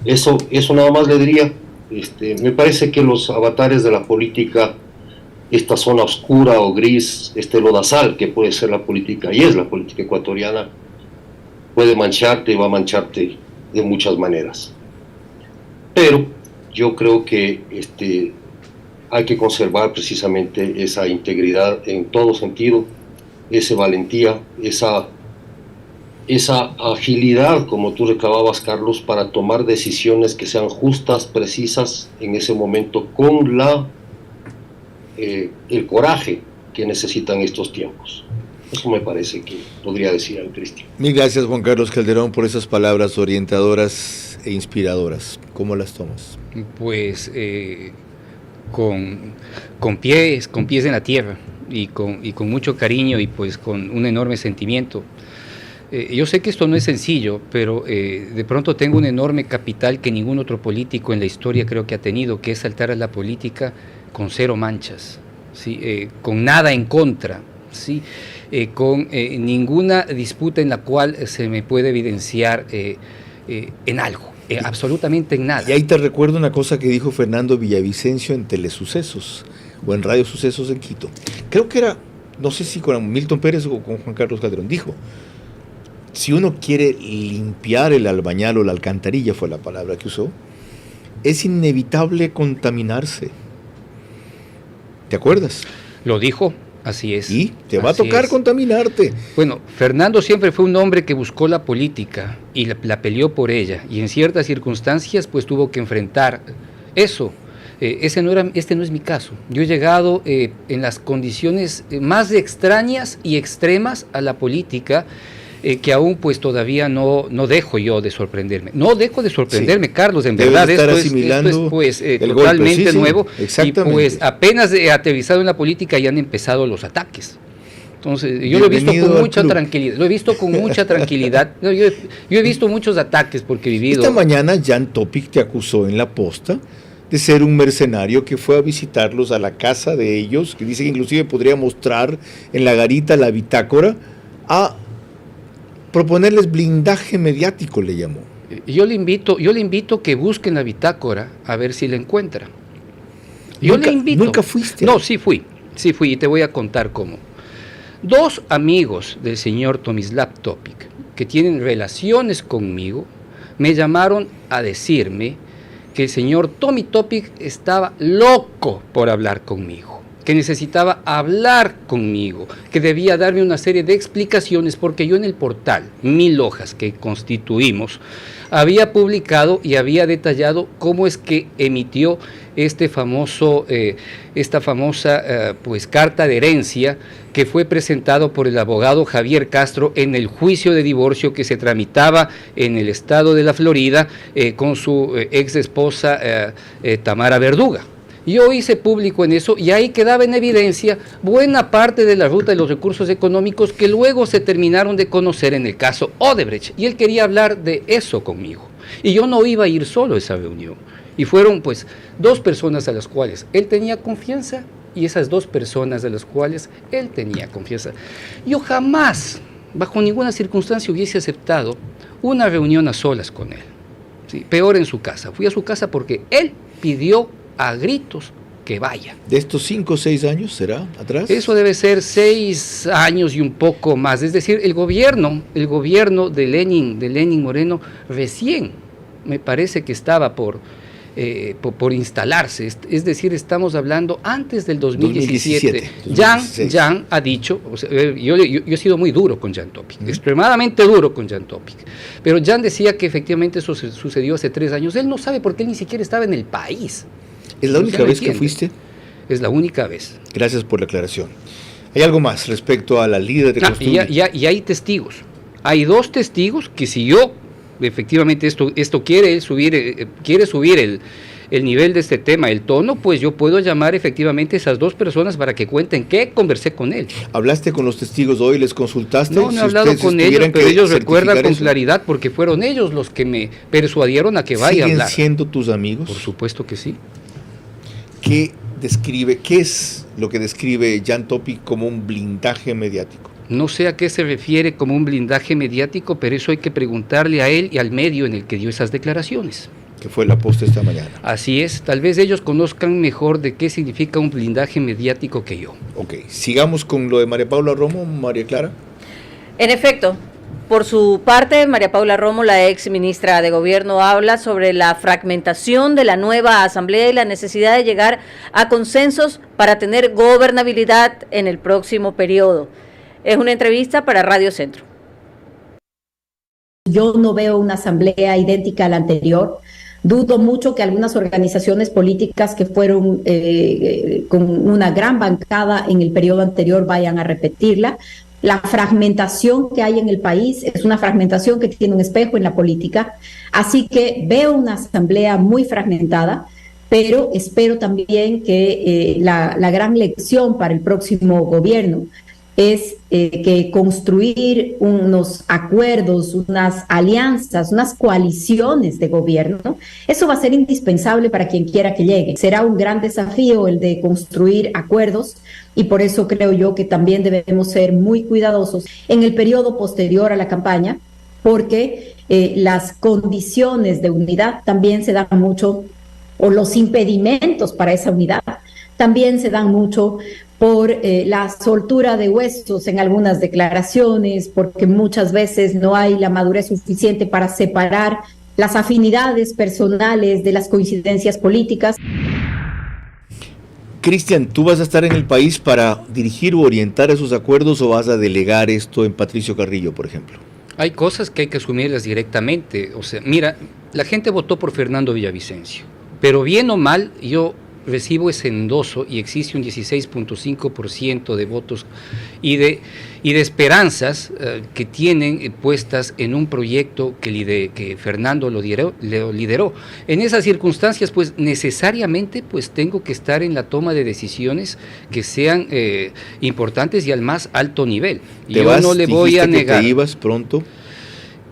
Eso nada más le diría. Me parece que los avatares de la política, esta zona oscura o gris, lodazal que puede ser la política, y es la política ecuatoriana, puede mancharte y va a mancharte de muchas maneras. Pero yo creo que hay que conservar precisamente esa integridad en todo sentido, esa valentía, esa agilidad, como tú reclamabas, Carlos, para tomar decisiones que sean justas, precisas en ese momento, con el coraje que necesitan estos tiempos. Eso me parece que podría decir al Cristian. Mil gracias, Juan Carlos Calderón, por esas palabras orientadoras e inspiradoras. ¿Cómo las tomas? Pues con pies en la tierra y con mucho cariño, y pues con un enorme sentimiento. Yo sé que esto no es sencillo, pero de pronto tengo un enorme capital que ningún otro político en la historia creo que ha tenido, que es saltar a la política con cero manchas, ¿sí? Con nada en contra, ¿sí? Con ninguna disputa en la cual se me puede evidenciar en algo, absolutamente en nada. Y ahí te recuerdo una cosa que dijo Fernando Villavicencio en Telesucesos. o en Radio Sucesos en Quito. Creo que era, no sé si con Milton Pérez o con Juan Carlos Calderón, dijo, si uno quiere limpiar el albañal o la alcantarilla, fue la palabra que usó, es inevitable contaminarse. ¿Te acuerdas? Lo dijo, así es. Y te va a tocar contaminarte. Bueno, Fernando siempre fue un hombre que buscó la política y la peleó por ella, y en ciertas circunstancias pues tuvo que enfrentar eso. Este no es mi caso. Yo he llegado en las condiciones más extrañas y extremas a la política, que aún pues todavía no dejo yo de sorprenderme. No dejo de sorprenderme, sí. Carlos, en verdad esto es pues totalmente golpe, nuevo, y pues apenas aterrizado en la política ya han empezado los ataques. Entonces, yo lo he visto con mucha tranquilidad, yo he visto muchos ataques porque he vivido... Esta mañana Jan Topic te acusó en la posta de ser un mercenario que fue a visitarlos a la casa de ellos, que dice que inclusive podría mostrar en la garita la bitácora, a proponerles blindaje mediático, le llamó. Yo le invito que busquen la bitácora a ver si la encuentra. ¿Nunca fuiste? No, sí fui, y te voy a contar cómo. Dos amigos del señor Tomislav Topic, que tienen relaciones conmigo, me llamaron a decirme que el señor Tommy Topic estaba loco por hablar conmigo, que necesitaba hablar conmigo, que debía darme una serie de explicaciones, porque yo en el portal 1000 hojas que constituimos había publicado y había detallado cómo es que emitió esta famosa pues carta de herencia que fue presentado por el abogado Javier Castro en el juicio de divorcio que se tramitaba en el estado de la Florida con su ex esposa Tamara Verduga. Yo hice público en eso y ahí quedaba en evidencia buena parte de la ruta de los recursos económicos que luego se terminaron de conocer en el caso Odebrecht, y él quería hablar de eso conmigo. Y yo no iba a ir solo a esa reunión. Y fueron pues dos personas a las cuales él tenía confianza y esas dos personas a las cuales él tenía confianza. Yo jamás, bajo ninguna circunstancia, hubiese aceptado una reunión a solas con él. ¿Sí? Peor en su casa. Fui a su casa porque él pidió a gritos que vaya. ¿De estos 5 o 6 años será atrás? Eso debe ser 6 años y un poco más. Es decir, el gobierno de Lenin Moreno recién me parece que estaba por instalarse. Es decir, estamos hablando antes del 2017. Jan ha dicho, o sea, yo he sido muy duro con Jan Topic, extremadamente duro con Jan Topic, pero Jan decía que efectivamente eso sucedió hace 3 años. Él no sabe porque él ni siquiera estaba en el país. ¿Es la única vez que fuiste? Es la única vez. Gracias por la aclaración. ¿Hay algo más respecto a la líder de Construye? Y hay testigos. Hay 2 testigos que si yo, efectivamente, esto quiere subir el nivel de este tema, el tono, pues yo puedo llamar efectivamente a esas 2 personas para que cuenten qué conversé con él. ¿Hablaste con los testigos hoy? ¿Les consultaste? No he hablado con ellos, pero ellos recuerdan con claridad porque fueron ellos los que me persuadieron a que vaya a hablar. ¿Siguen siendo tus amigos? Por supuesto que sí. ¿Qué es lo que describe Jan Topic como un blindaje mediático? No sé a qué se refiere como un blindaje mediático, pero eso hay que preguntarle a él y al medio en el que dio esas declaraciones. Que fue la posta esta mañana. Así es, tal vez ellos conozcan mejor de qué significa un blindaje mediático que yo. Ok, sigamos con lo de María Paula Romo, María Clara. En efecto, por su parte, María Paula Romo, la ex ministra de Gobierno, habla sobre la fragmentación de la nueva Asamblea y la necesidad de llegar a consensos para tener gobernabilidad en el próximo periodo. Es una entrevista para Radio Centro. Yo no veo una asamblea idéntica a la anterior. Dudo mucho que algunas organizaciones políticas que fueron con una gran bancada en el periodo anterior vayan a repetirla. La fragmentación que hay en el país es una fragmentación que tiene un espejo en la política. Así que veo una asamblea muy fragmentada, pero espero también que la gran lección para el próximo gobierno es que construir unos acuerdos, unas alianzas, unas coaliciones de gobierno, eso va a ser indispensable para quien quiera que llegue. Será un gran desafío el de construir acuerdos y por eso creo yo que también debemos ser muy cuidadosos en el periodo posterior a la campaña, porque las condiciones de unidad también se dan mucho, o los impedimentos para esa unidad También se dan mucho por la soltura de huesos en algunas declaraciones, porque muchas veces no hay la madurez suficiente para separar las afinidades personales de las coincidencias políticas. Cristian, ¿tú vas a estar en el país para dirigir o orientar esos acuerdos o vas a delegar esto en Patricio Carrillo, por ejemplo? Hay cosas que hay que asumirlas directamente. O sea, mira, la gente votó por Fernando Villavicencio, pero bien o mal, yo recibo ese endoso y existe un 16.5% de votos y de esperanzas que tienen puestas en un proyecto que Fernando lo lideró. En esas circunstancias, pues necesariamente pues tengo que estar en la toma de decisiones que sean importantes y al más alto nivel. Yo no le voy a negar. ¿Te ibas pronto?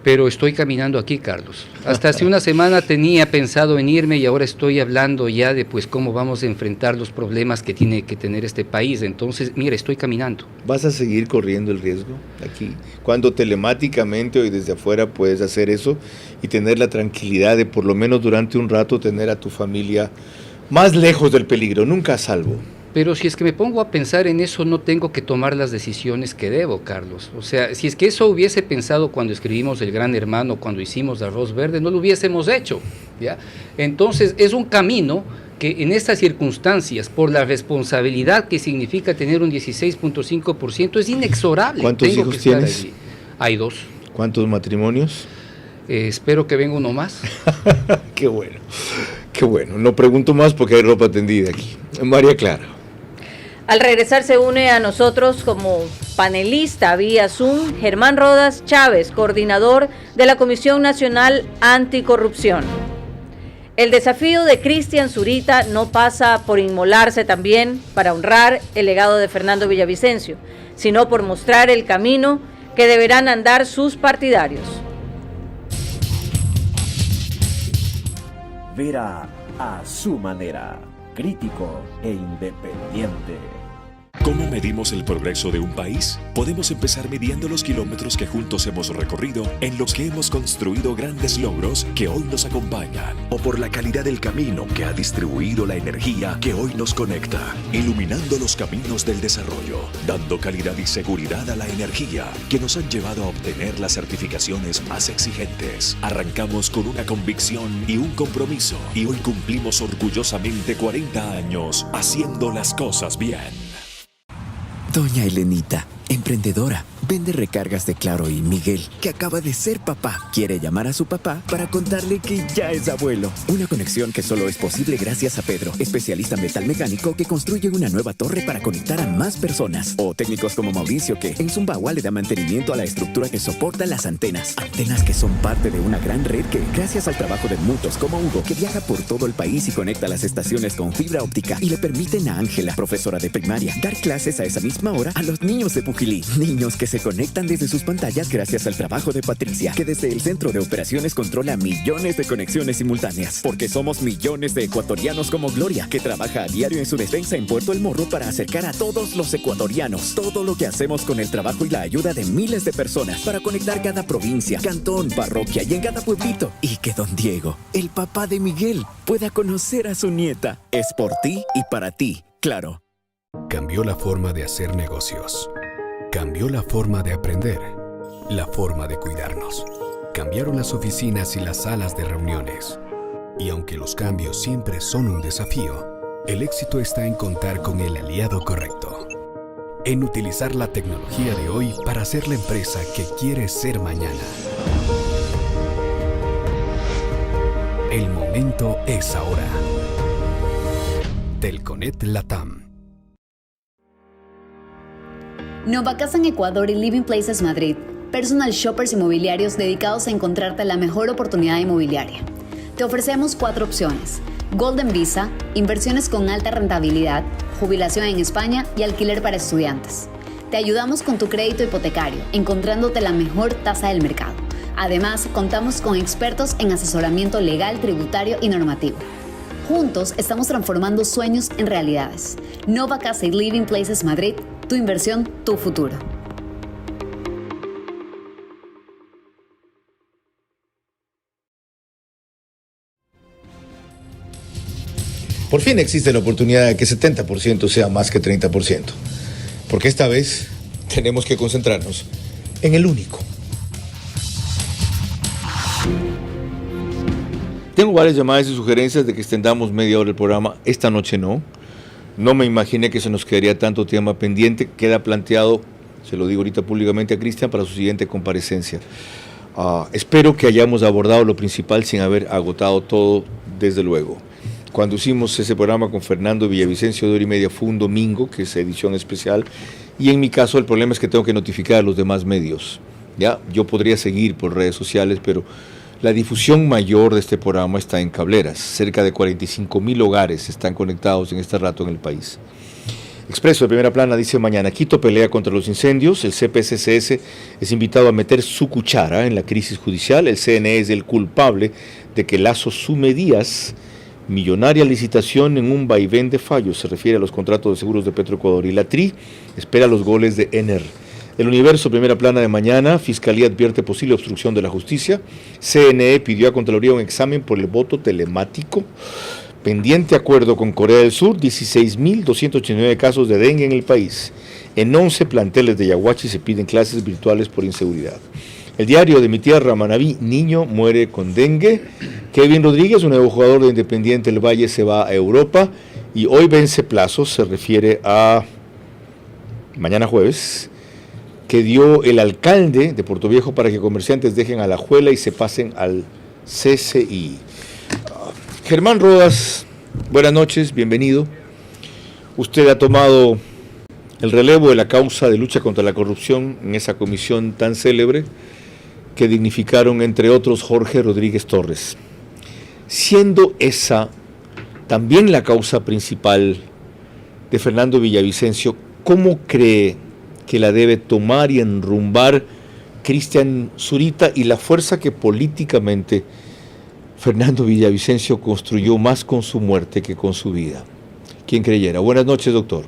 Pero estoy caminando aquí, Carlos. Hasta hace una semana tenía pensado en irme y ahora estoy hablando ya de pues cómo vamos a enfrentar los problemas que tiene que tener este país. Entonces, mira, estoy caminando. ¿Vas a seguir corriendo el riesgo aquí? Cuando telemáticamente o desde afuera puedes hacer eso y tener la tranquilidad de por lo menos durante un rato tener a tu familia más lejos del peligro, nunca a salvo. Pero si es que me pongo a pensar en eso, no tengo que tomar las decisiones que debo, Carlos. O sea, si es que eso hubiese pensado cuando escribimos El Gran Hermano, cuando hicimos Arroz Verde, no lo hubiésemos hecho, ¿ya? Entonces, es un camino que en estas circunstancias, por la responsabilidad que significa tener un 16.5%, es inexorable. ¿Cuántos hijos tienes? Allí. Hay 2. ¿Cuántos matrimonios? Espero que venga uno más. Qué bueno, qué bueno. No pregunto más porque hay ropa tendida aquí. María Clara. Al regresar se une a nosotros como panelista vía Zoom Germán Rodas Chávez, coordinador de la Comisión Nacional Anticorrupción. El desafío de Cristian Zurita no pasa por inmolarse también para honrar el legado de Fernando Villavicencio, sino por mostrar el camino que deberán andar sus partidarios. Vera a su manera, crítico e independiente. ¿Cómo medimos el progreso de un país? Podemos empezar midiendo los kilómetros que juntos hemos recorrido, en los que hemos construido grandes logros que hoy nos acompañan. O por la calidad del camino que ha distribuido la energía que hoy nos conecta. Iluminando los caminos del desarrollo, dando calidad y seguridad a la energía que nos han llevado a obtener las certificaciones más exigentes. Arrancamos con una convicción y un compromiso, y hoy cumplimos orgullosamente 40 años haciendo las cosas bien. Doña Elenita, emprendedora, vende recargas de Claro y Miguel, que acaba de ser papá. Quiere llamar a su papá para contarle que ya es abuelo. Una conexión que solo es posible gracias a Pedro, especialista en metal mecánico que construye una nueva torre para conectar a más personas. O técnicos como Mauricio que en Zumbagua le da mantenimiento a la estructura que soporta las antenas. Antenas que son parte de una gran red que, gracias al trabajo de muchos como Hugo, que viaja por todo el país y conecta las estaciones con fibra óptica, y le permiten a Ángela, profesora de primaria, dar clases a esa misma hora a los niños de Pujilí. Niños que se conectan desde sus pantallas gracias al trabajo de Patricia, que desde el centro de operaciones controla millones de conexiones simultáneas. Porque somos millones de ecuatorianos como Gloria, que trabaja a diario en su despensa en Puerto El Morro para acercar a todos los ecuatorianos todo lo que hacemos con el trabajo y la ayuda de miles de personas para conectar cada provincia, cantón, parroquia y en cada pueblito. Y que don Diego, el papá de Miguel, pueda conocer a su nieta. Es por ti y para ti, Claro. Cambió la forma de hacer negocios. Cambió la forma de aprender. La forma de cuidarnos. Cambiaron las oficinas y las salas de reuniones. Y aunque los cambios siempre son un desafío, el éxito está en contar con el aliado correcto. En utilizar la tecnología de hoy para ser la empresa que quieres ser mañana. El momento es ahora. Telconet Latam. Nova Casa en Ecuador y Living Places Madrid, personal shoppers inmobiliarios dedicados a encontrarte la mejor oportunidad inmobiliaria. Te ofrecemos 4 opciones: Golden Visa, inversiones con alta rentabilidad, jubilación en España y alquiler para estudiantes. Te ayudamos con tu crédito hipotecario, encontrándote la mejor tasa del mercado. Además, contamos con expertos en asesoramiento legal, tributario y normativo. Juntos estamos transformando sueños en realidades. Nova Casa y Living Places Madrid, tu inversión, tu futuro. por fin existe la oportunidad de que 70% sea más que 30%. Porque esta vez tenemos que concentrarnos en el único. Tengo varias llamadas y sugerencias de que extendamos media hora el programa. Esta noche no. No me imaginé que se nos quedaría tanto tema pendiente. Queda planteado, se lo digo ahorita públicamente a Cristian, para su siguiente comparecencia. Espero que hayamos abordado lo principal sin haber agotado todo, desde luego. Cuando hicimos ese programa con Fernando Villavicencio de hora y media fue un domingo, que es edición especial, y en mi caso el problema es que tengo que notificar a los demás medios. ¿Ya? Yo podría seguir por redes sociales, pero la difusión mayor de este programa está en cableras. Cerca de 45,000 hogares están conectados en este rato en el país. Expreso de Primera Plana dice mañana: Quito pelea contra los incendios, el CPCCS es invitado a meter su cuchara en la crisis judicial, el CNE es el culpable de que Lazo sume días, millonaria licitación en un vaivén de fallos, se refiere a los contratos de seguros de Petroecuador, y la TRI espera los goles de Ener. El Universo, Primera Plana de mañana: Fiscalía advierte posible obstrucción de la justicia, CNE pidió a Contraloría un examen por el voto telemático. Pendiente acuerdo con Corea del Sur, 16.289 casos de dengue en el país. En 11 planteles de Yaguachi se piden clases virtuales por inseguridad. El diario de mi tierra, Manabí: niño muere con dengue. Kevin Rodríguez, un nuevo jugador de Independiente del Valle, se va a Europa. Y hoy vence plazos, se refiere a mañana jueves, que dio el alcalde de Puerto Viejo para que comerciantes dejen Alajuela y se pasen al CCI. Germán Rodas, buenas noches, bienvenido. Usted ha tomado el relevo de la causa de lucha contra la corrupción en esa comisión tan célebre que dignificaron, entre otros, Jorge Rodríguez Torres. Siendo esa también la causa principal de Fernando Villavicencio, ¿cómo cree que la debe tomar y enrumbar Cristian Zurita y la fuerza que políticamente Fernando Villavicencio construyó más con su muerte que con su vida? ¿Quién creyera? Buenas noches, doctor.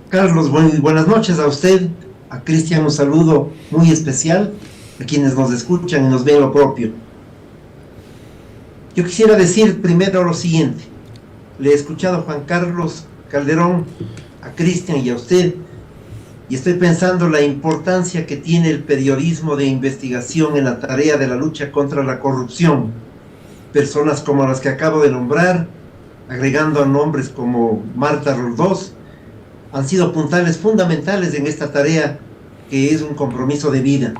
Carlos, buenas noches a usted, a Cristian un saludo muy especial, a quienes nos escuchan y nos ven lo propio. Yo quisiera decir primero lo siguiente: le he escuchado a Juan Carlos Calderón, a Cristian y a usted, y estoy pensando la importancia que tiene el periodismo de investigación en la tarea de la lucha contra la corrupción. Personas como las que acabo de nombrar, agregando a nombres como Marta Roldós, han sido puntales fundamentales en esta tarea que es un compromiso de vida.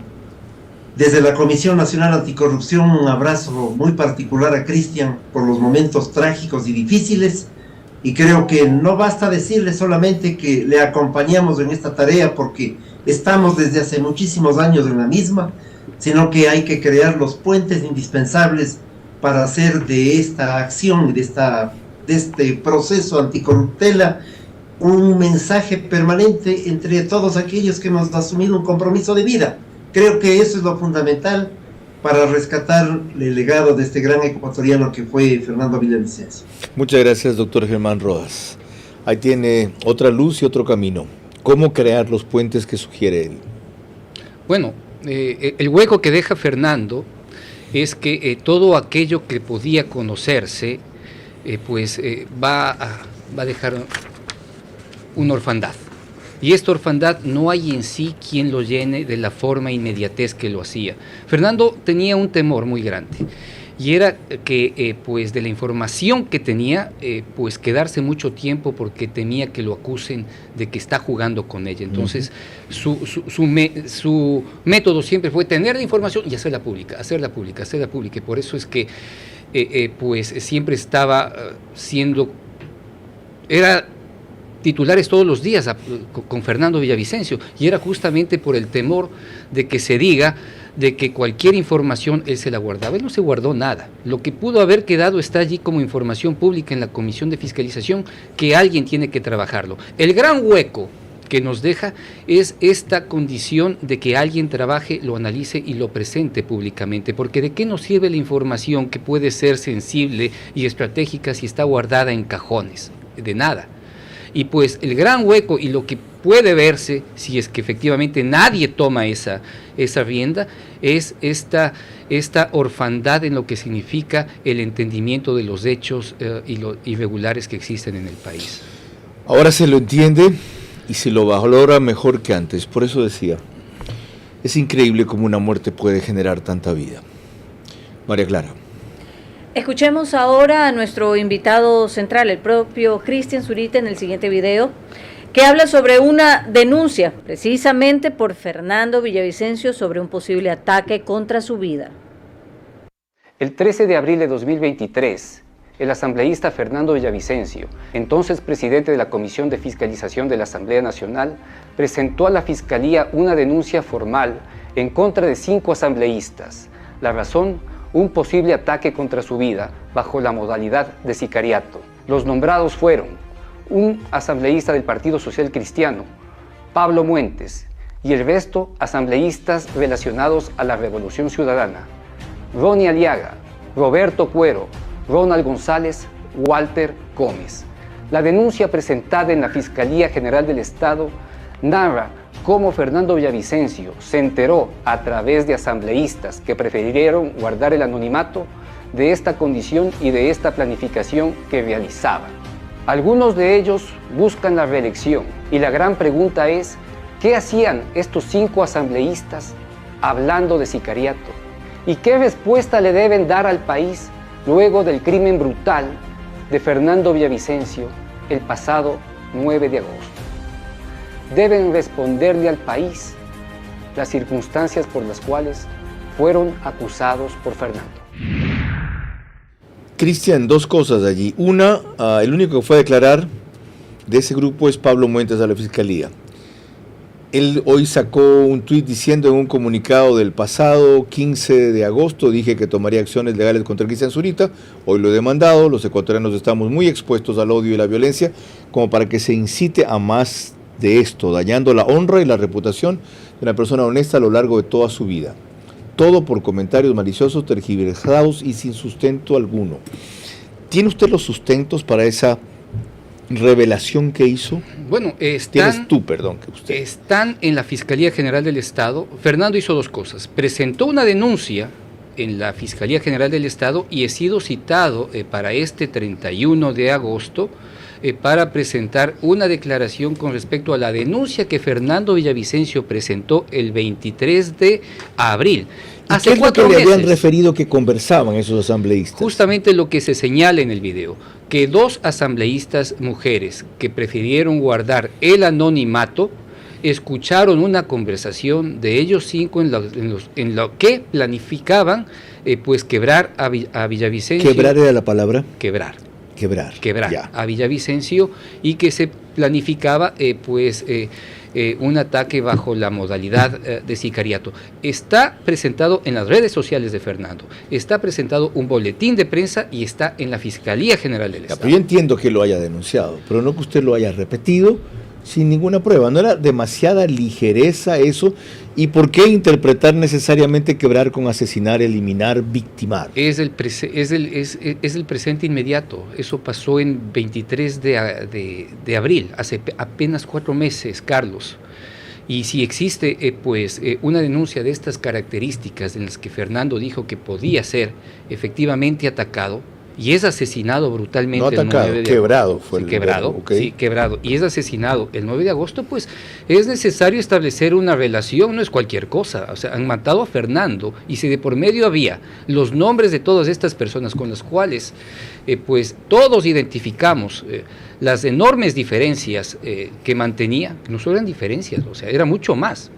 Desde la Comisión Nacional Anticorrupción, un abrazo muy particular a Cristian por los momentos trágicos y difíciles, y creo que no basta decirle solamente que le acompañamos en esta tarea porque estamos desde hace muchísimos años en la misma, sino que hay que crear los puentes indispensables para hacer de esta acción, de este proceso anticorruptela, un mensaje permanente entre todos aquellos que hemos asumido un compromiso de vida. Creo que eso es lo fundamental para rescatar el legado de este gran ecuatoriano que fue Fernando Villavicencio. Muchas gracias, doctor Germán Rodas. Ahí tiene otra luz y otro camino. ¿Cómo crear los puentes que sugiere él? Bueno, el hueco que deja Fernando es que todo aquello que podía conocerse, va a dejar una orfandad. Y esta orfandad no hay en sí quien lo llene de la forma e inmediatez que lo hacía. Fernando tenía un temor muy grande, y era que de la información que tenía, quedarse mucho tiempo porque temía que lo acusen de que está jugando con ella. Entonces, su método siempre fue tener la información y hacerla pública, y por eso es que siempre estaba era titulares todos los días con Fernando Villavicencio, y era justamente por el temor de que se diga de que cualquier información él se la guardaba. Él no se guardó nada. Lo que pudo haber quedado está allí como información pública en la Comisión de Fiscalización, que alguien tiene que trabajarlo. El gran hueco que nos deja es esta condición de que alguien trabaje, lo analice y lo presente públicamente, porque ¿de qué nos sirve la información que puede ser sensible y estratégica si está guardada en cajones? De nada. Y pues el gran hueco y lo que puede verse, si es que efectivamente nadie toma esa rienda, es esta orfandad en lo que significa el entendimiento de los hechos y los irregulares que existen en el país. Ahora se lo entiende y se lo valora mejor que antes. Por eso decía, es increíble cómo una muerte puede generar tanta vida. María Clara. Escuchemos ahora a nuestro invitado central, el propio Cristian Zurita, en el siguiente video, que habla sobre una denuncia, precisamente por Fernando Villavicencio, sobre un posible ataque contra su vida. El 13 de abril de 2023, el asambleísta Fernando Villavicencio, entonces presidente de la Comisión de Fiscalización de la Asamblea Nacional, presentó a la Fiscalía una denuncia formal en contra de 5 asambleístas. La razón, un posible ataque contra su vida bajo la modalidad de sicariato. Los nombrados fueron un asambleísta del Partido Social Cristiano, Pablo Muentes, y el resto asambleístas relacionados a la Revolución Ciudadana, Ronnie Aliaga, Roberto Cuero, Ronald González, Walter Gómez. La denuncia presentada en la Fiscalía General del Estado narra cómo Fernando Villavicencio se enteró a través de asambleístas que prefirieron guardar el anonimato de esta condición y de esta planificación que realizaban. Algunos de ellos buscan la reelección y la gran pregunta es, ¿qué hacían estos 5 asambleístas hablando de sicariato? ¿Y qué respuesta le deben dar al país luego del crimen brutal de Fernando Villavicencio el pasado 9 de agosto? Deben responderle al país las circunstancias por las cuales fueron acusados por Fernando. Cristian, 2 cosas allí. Una, el único que fue a declarar de ese grupo es Pablo Muentes a la Fiscalía. Él hoy sacó un tuit diciendo en un comunicado del pasado 15 de agosto, dije que tomaría acciones legales contra Cristian Zurita, hoy lo he demandado, los ecuatorianos estamos muy expuestos al odio y la violencia, como para que se incite a más de esto, dañando la honra y la reputación de una persona honesta a lo largo de toda su vida. Todo por comentarios maliciosos, tergiversados y sin sustento alguno. ¿Tiene usted los sustentos para esa revelación que hizo? Bueno, están en la Fiscalía General del Estado. Fernando hizo 2 cosas. Presentó una denuncia en la Fiscalía General del Estado y he sido citado para este 31 de agosto para presentar una declaración con respecto a la denuncia que Fernando Villavicencio presentó el 23 de abril. Hace 4 meses. ¿Qué es lo que le habían referido que conversaban esos asambleístas? Justamente lo que se señala en el video, que 2 asambleístas mujeres que prefirieron guardar el anonimato escucharon una conversación de ellos 5 en lo que planificaban pues quebrar a Villavicencio. ¿Quebrar era la palabra? Quebrar ya. A Villavicencio, y que se planificaba un ataque bajo la modalidad de sicariato. Está presentado en las redes sociales de Fernando, está presentado un boletín de prensa y está en la Fiscalía General del Estado. Pero yo entiendo que lo haya denunciado, pero no que usted lo haya repetido sin ninguna prueba. ¿No era demasiada ligereza eso? ¿Y por qué interpretar necesariamente quebrar con asesinar, eliminar, victimar? Es el presente inmediato. Eso pasó en 23 de abril, hace apenas 4 meses, Carlos. Y si existe una denuncia de estas características en las que Fernando dijo que podía ser efectivamente atacado, y es asesinado brutalmente. No atacado, el 9 de quebrado agosto. Fue el quebrado, okay. Sí, quebrado. Y es asesinado el 9 de agosto, pues es necesario establecer una relación, no es cualquier cosa. O sea, han matado a Fernando y si de por medio había los nombres de todas estas personas con las cuales pues todos identificamos las enormes diferencias que mantenía, no solo eran diferencias, o sea, era mucho más.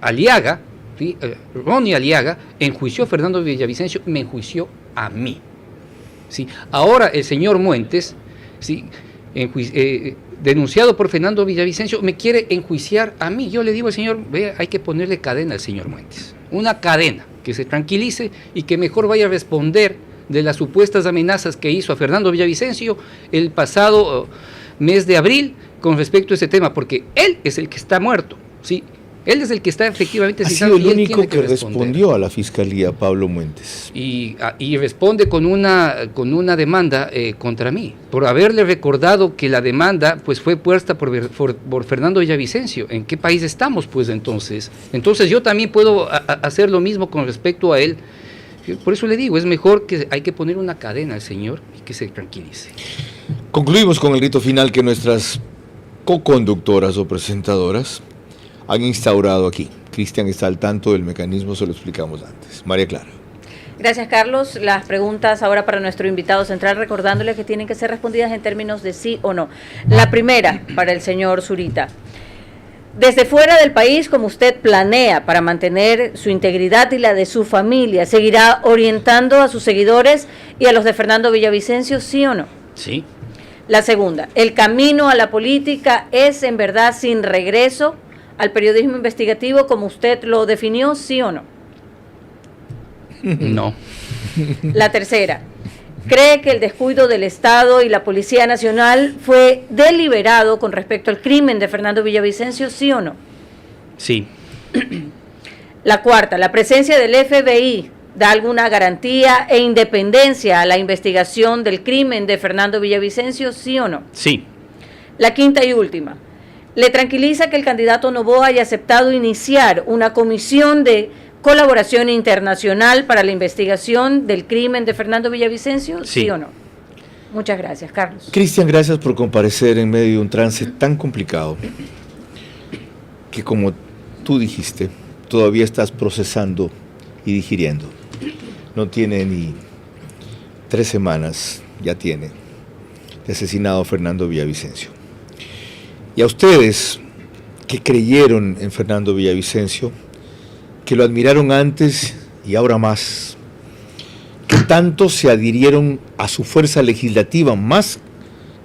Aliaga, ¿sí? Ronnie Aliaga enjuició a Fernando Villavicencio, me enjuició a mí. ¿Sí? Ahora el señor Muentes, ¿sí? Denunciado por Fernando Villavicencio, me quiere enjuiciar a mí. Yo le digo al señor, vea, hay que ponerle cadena al señor Muentes, una cadena, que se tranquilice y que mejor vaya a responder de las supuestas amenazas que hizo a Fernando Villavicencio el pasado mes de abril con respecto a ese tema, porque él es el que está muerto, ¿sí? Él es el que está efectivamente Ha citado sido el y él único tiene que responder. respondió a la Fiscalía, Pablo Muentes. Y responde con una demanda contra mí, por haberle recordado que la demanda pues fue puesta por Fernando Villavicencio. ¿En qué país estamos pues entonces? Entonces yo también puedo hacer lo mismo con respecto a él. Por eso le digo, es mejor que hay que poner una cadena al señor y que se tranquilice. Concluimos con el rito final que nuestras co-conductoras o presentadoras han instaurado aquí. Cristian está al tanto del mecanismo, se lo explicamos antes. María Clara. Gracias, Carlos. Las preguntas ahora para nuestro invitado central, recordándole que tienen que ser respondidas en términos de sí o no. La primera, para el señor Zurita. Desde fuera del país, como usted planea para mantener su integridad y la de su familia, ¿seguirá orientando a sus seguidores y a los de Fernando Villavicencio, sí o no? Sí. La segunda, ¿el camino a la política es en verdad sin regreso al periodismo investigativo como usted lo definió, sí o no? No. La tercera, ¿cree que el descuido del Estado y la Policía Nacional fue deliberado con respecto al crimen de Fernando Villavicencio, sí o no? Sí. La cuarta, ¿la presencia del FBI da alguna garantía e independencia a la investigación del crimen de Fernando Villavicencio, sí o no? Sí. La quinta y última, ¿le tranquiliza que el candidato Noboa haya aceptado iniciar una comisión de colaboración internacional para la investigación del crimen de Fernando Villavicencio, sí o no? Muchas gracias, Carlos. Cristian, gracias por comparecer en medio de un trance tan complicado que, como tú dijiste, todavía estás procesando y digiriendo. No tiene ni 3 semanas, ya tiene, de asesinado a Fernando Villavicencio. Y a ustedes que creyeron en Fernando Villavicencio, que lo admiraron antes y ahora más, que tanto se adhirieron a su fuerza legislativa más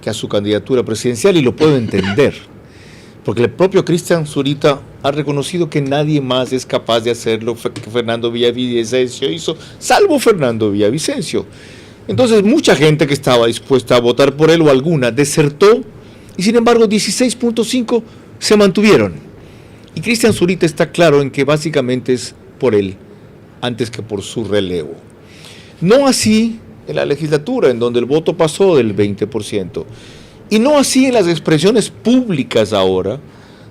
que a su candidatura presidencial, y lo puedo entender, porque el propio Cristian Zurita ha reconocido que nadie más es capaz de hacer lo que Fernando Villavicencio hizo, salvo Fernando Villavicencio. Entonces mucha gente que estaba dispuesta a votar por él o alguna desertó, y sin embargo 16.5 se mantuvieron. Y Cristian Zurita está claro en que básicamente es por él, antes que por su relevo. No así en la legislatura, en donde el voto pasó del 20%. Y no así en las expresiones públicas ahora,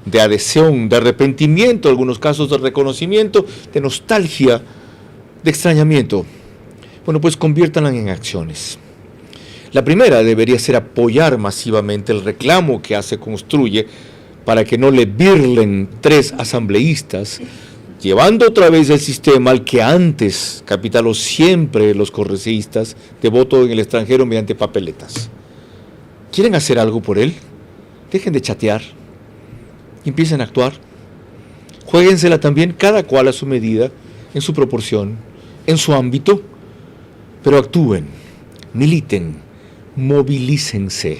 de adhesión, de arrepentimiento, algunos casos de reconocimiento, de nostalgia, de extrañamiento. Bueno, pues conviértanlas en acciones. La primera debería ser apoyar masivamente el reclamo que hace Construye para que no le birlen 3 asambleístas, llevando otra vez el sistema al que antes capitaló siempre los correístas de voto en el extranjero mediante papeletas. ¿Quieren hacer algo por él? Dejen de chatear. Empiecen a actuar. Juéguensela también, cada cual a su medida, en su proporción, en su ámbito, pero actúen, militen, movilícense.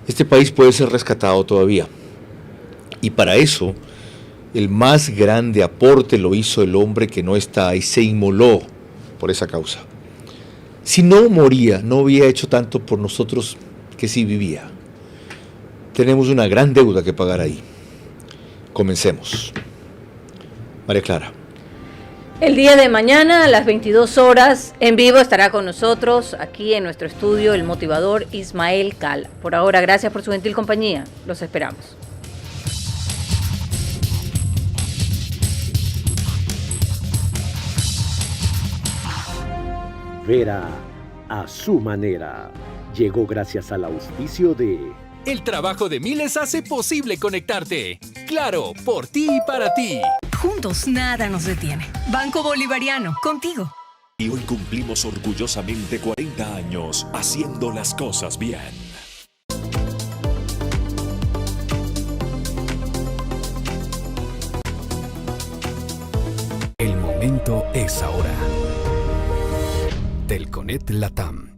Este país puede ser rescatado todavía. Y para eso, el más grande aporte lo hizo el hombre que no está y se inmoló por esa causa. Si no moría, no había hecho tanto por nosotros que si vivía. Tenemos una gran deuda que pagar ahí. Comencemos. María Clara. El día de mañana a las 22 horas en vivo estará con nosotros aquí en nuestro estudio el motivador Ismael Cala. Por ahora, gracias por su gentil compañía. Los esperamos. Vera a su manera. Llegó gracias al auspicio de... El trabajo de miles hace posible conectarte. Claro, por ti y para ti. Juntos nada nos detiene. Banco Bolivariano, contigo. Y hoy cumplimos orgullosamente 40 años haciendo las cosas bien. El momento es ahora. Telconet Latam